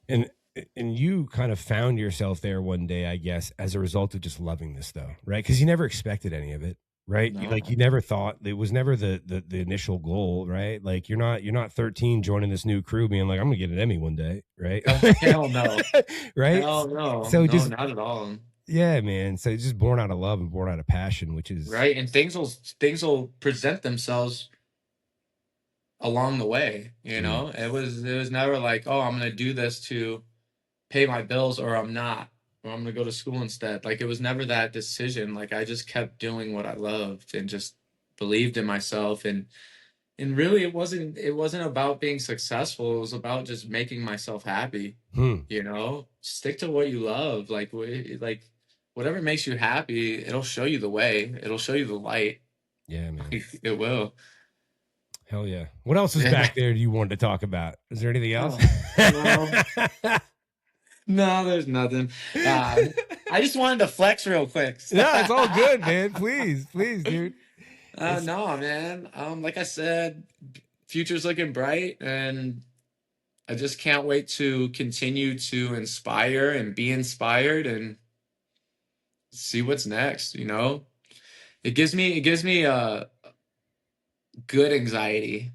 And you kind of found yourself there one day, I guess, as a result of just loving this, though, right? Because you never expected any of it, right? No. Like, you never thought, it was never the initial goal, right? Like, you're not 13 joining this new crew being like, I'm gonna get an Emmy one day, right? Hell no. Right? Hell no. So no, just, not at all. yeah, man. So it's just born out of love and born out of passion, which is right. And things will present themselves along the way. You know, it was never like, oh, I'm gonna do this to pay my bills, or I'm not, or I'm gonna go to school instead. Like, it was never that decision. Like, I just kept doing what I loved and just believed in myself. And really, it wasn't about being successful. It was about just making myself happy. You know, stick to what you love. Like whatever makes you happy, it'll show you the way. It'll show you the light. Yeah, man. It will. Hell yeah. What else is back there you wanted to talk about? Is there anything else? No, there's nothing. I just wanted to flex real quick. No, it's all good, man. Please, dude. No, man. Like I said, future's looking bright, and I just can't wait to continue to inspire and be inspired and see what's next. You know, it gives me good anxiety.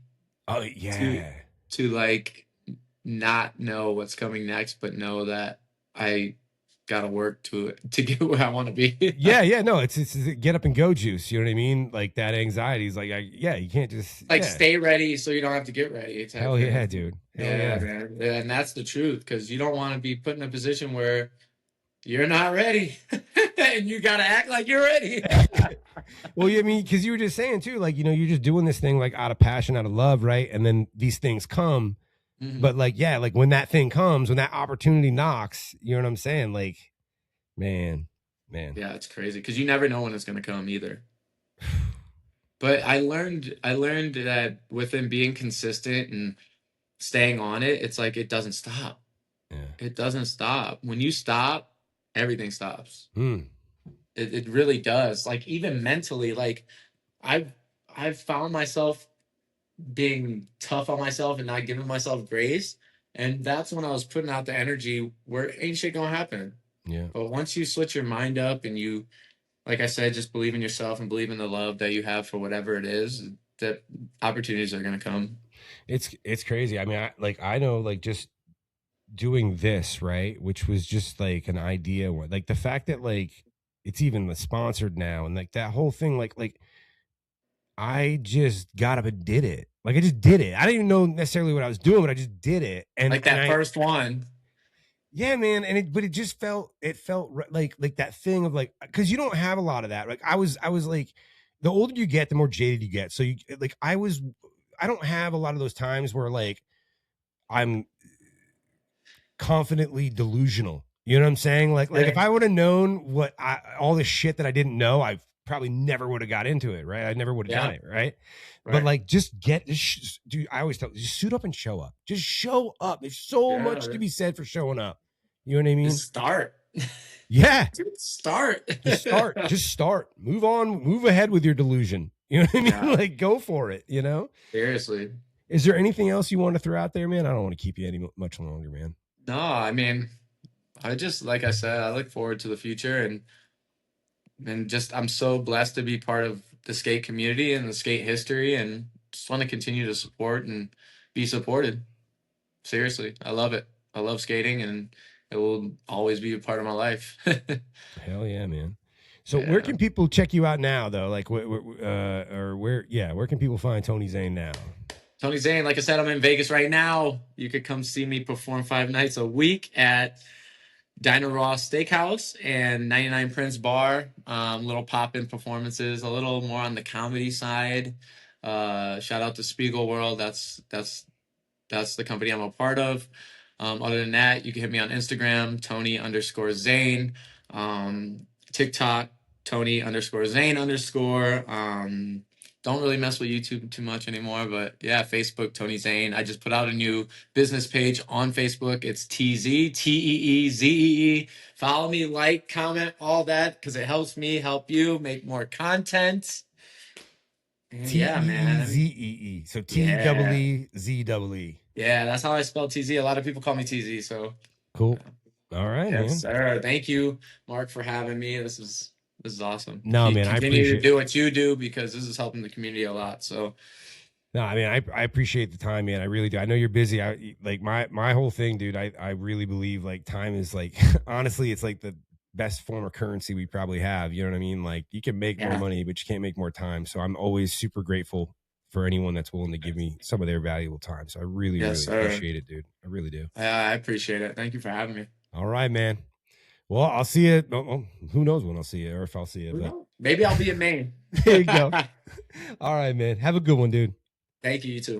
Oh yeah. To like not know what's coming next, but know that I gotta work to get where I want to be. yeah. No, it's get up and go juice. You know what I mean? Like, that anxiety is like, you can't just like stay ready so you don't have to get ready. Hell yeah, dude. Hell yeah, man. And that's the truth, because you don't want to be put in a position where you're not ready and you gotta act like you're ready. Well, I mean, because you were just saying too, like, you know, you're just doing this thing like out of passion, out of love, right? And then these things come. But like, yeah, like when that thing comes, when that opportunity knocks, you know what I'm saying? Like, man. Yeah, it's crazy, because you never know when it's going to come either. But I learned that within being consistent and staying on it, it's like, it doesn't stop. Yeah. It doesn't stop. When you stop, everything stops. It really does. Like, even mentally, like I've found myself being tough on myself and not giving myself grace, and that's when I was putting out the energy where ain't shit gonna happen. Yeah. But once you switch your mind up and you, like I said, just believe in yourself and believe in the love that you have for whatever it is, that opportunities are gonna come. It's crazy. I mean, I know, like, just doing this, right, which was just like an idea, like the fact that like it's even sponsored now, and like that whole thing, like I just got up and did it. Like, I just did it. I didn't even know necessarily what I was doing, but I just did it. And like that first one. Yeah, man. And it just felt like that thing of like, because you don't have a lot of that. Like, I was like, the older you get, the more jaded you get. So you like, I don't have a lot of those times where like I'm confidently delusional. You know what I'm saying? Like if I would have known all the shit that I didn't know, I probably never would have got into it, right? I never would have done it, right? But Right. like, just dude, I always tell, just suit up and show up. Just show up. There's so much to be said for showing up. You know what I mean? Just start. Yeah. Just start. Just start. Just start. Move on. Move ahead with your delusion. You know what I mean? Yeah. Like, go for it, you know? Seriously. Is there anything else you want to throw out there, man? I don't want to keep you much longer, man. No, I mean, I just, like I said, I look forward to the future, and just, I'm so blessed to be part of the skate community and the skate history, and just want to continue to support and be supported. Seriously, I love it. I love skating, and it will always be a part of my life. Hell yeah, man. So Yeah. where can people check you out now, though? Like, where can people find Tony Zane now? Tony Zane, like I said, I'm in Vegas right now. You could come see me perform 5 nights a week at Diner Ross Steakhouse and 99 Prince Bar. Little pop-in performances, a little more on the comedy side. Shout out to Spiegel World. That's the company I'm a part of. Other than that, you can hit me on Instagram, Tony_Zane. TikTok, Tony_Zane_. Don't really mess with YouTube too much anymore, but yeah, Facebook, Tony Zane. I just put out a new business page on Facebook. It's TEEZEE. Follow me, like, comment, all that, because it helps me help you make more content. And yeah, man. TEEZEE. So TEEZEE. Yeah, that's how I spell TZ. A lot of people call me TZ, so Cool. All right, yes, man. sir. Thank you, Mark, for having me. This is awesome. No, man, I continue appreciate to do what you do, because this is helping the community a lot. So No, I mean, I appreciate the time, man. I really do. I know you're busy. I like my whole thing, dude. I really believe like time is like, honestly, it's like the best form of currency we probably have. You know what I mean? Like, you can make more money, but you can't make more time. So I'm always super grateful for anyone that's willing to give me some of their valuable time. So I really, Yes, really sir. appreciate it, dude. I really do. I appreciate it. Thank you for having me. All right, man. Well, I'll see you. Well, who knows when I'll see you or if I'll see you. But Maybe I'll be in Maine. there you go. All right, man. Have a good one, dude. Thank you. You too.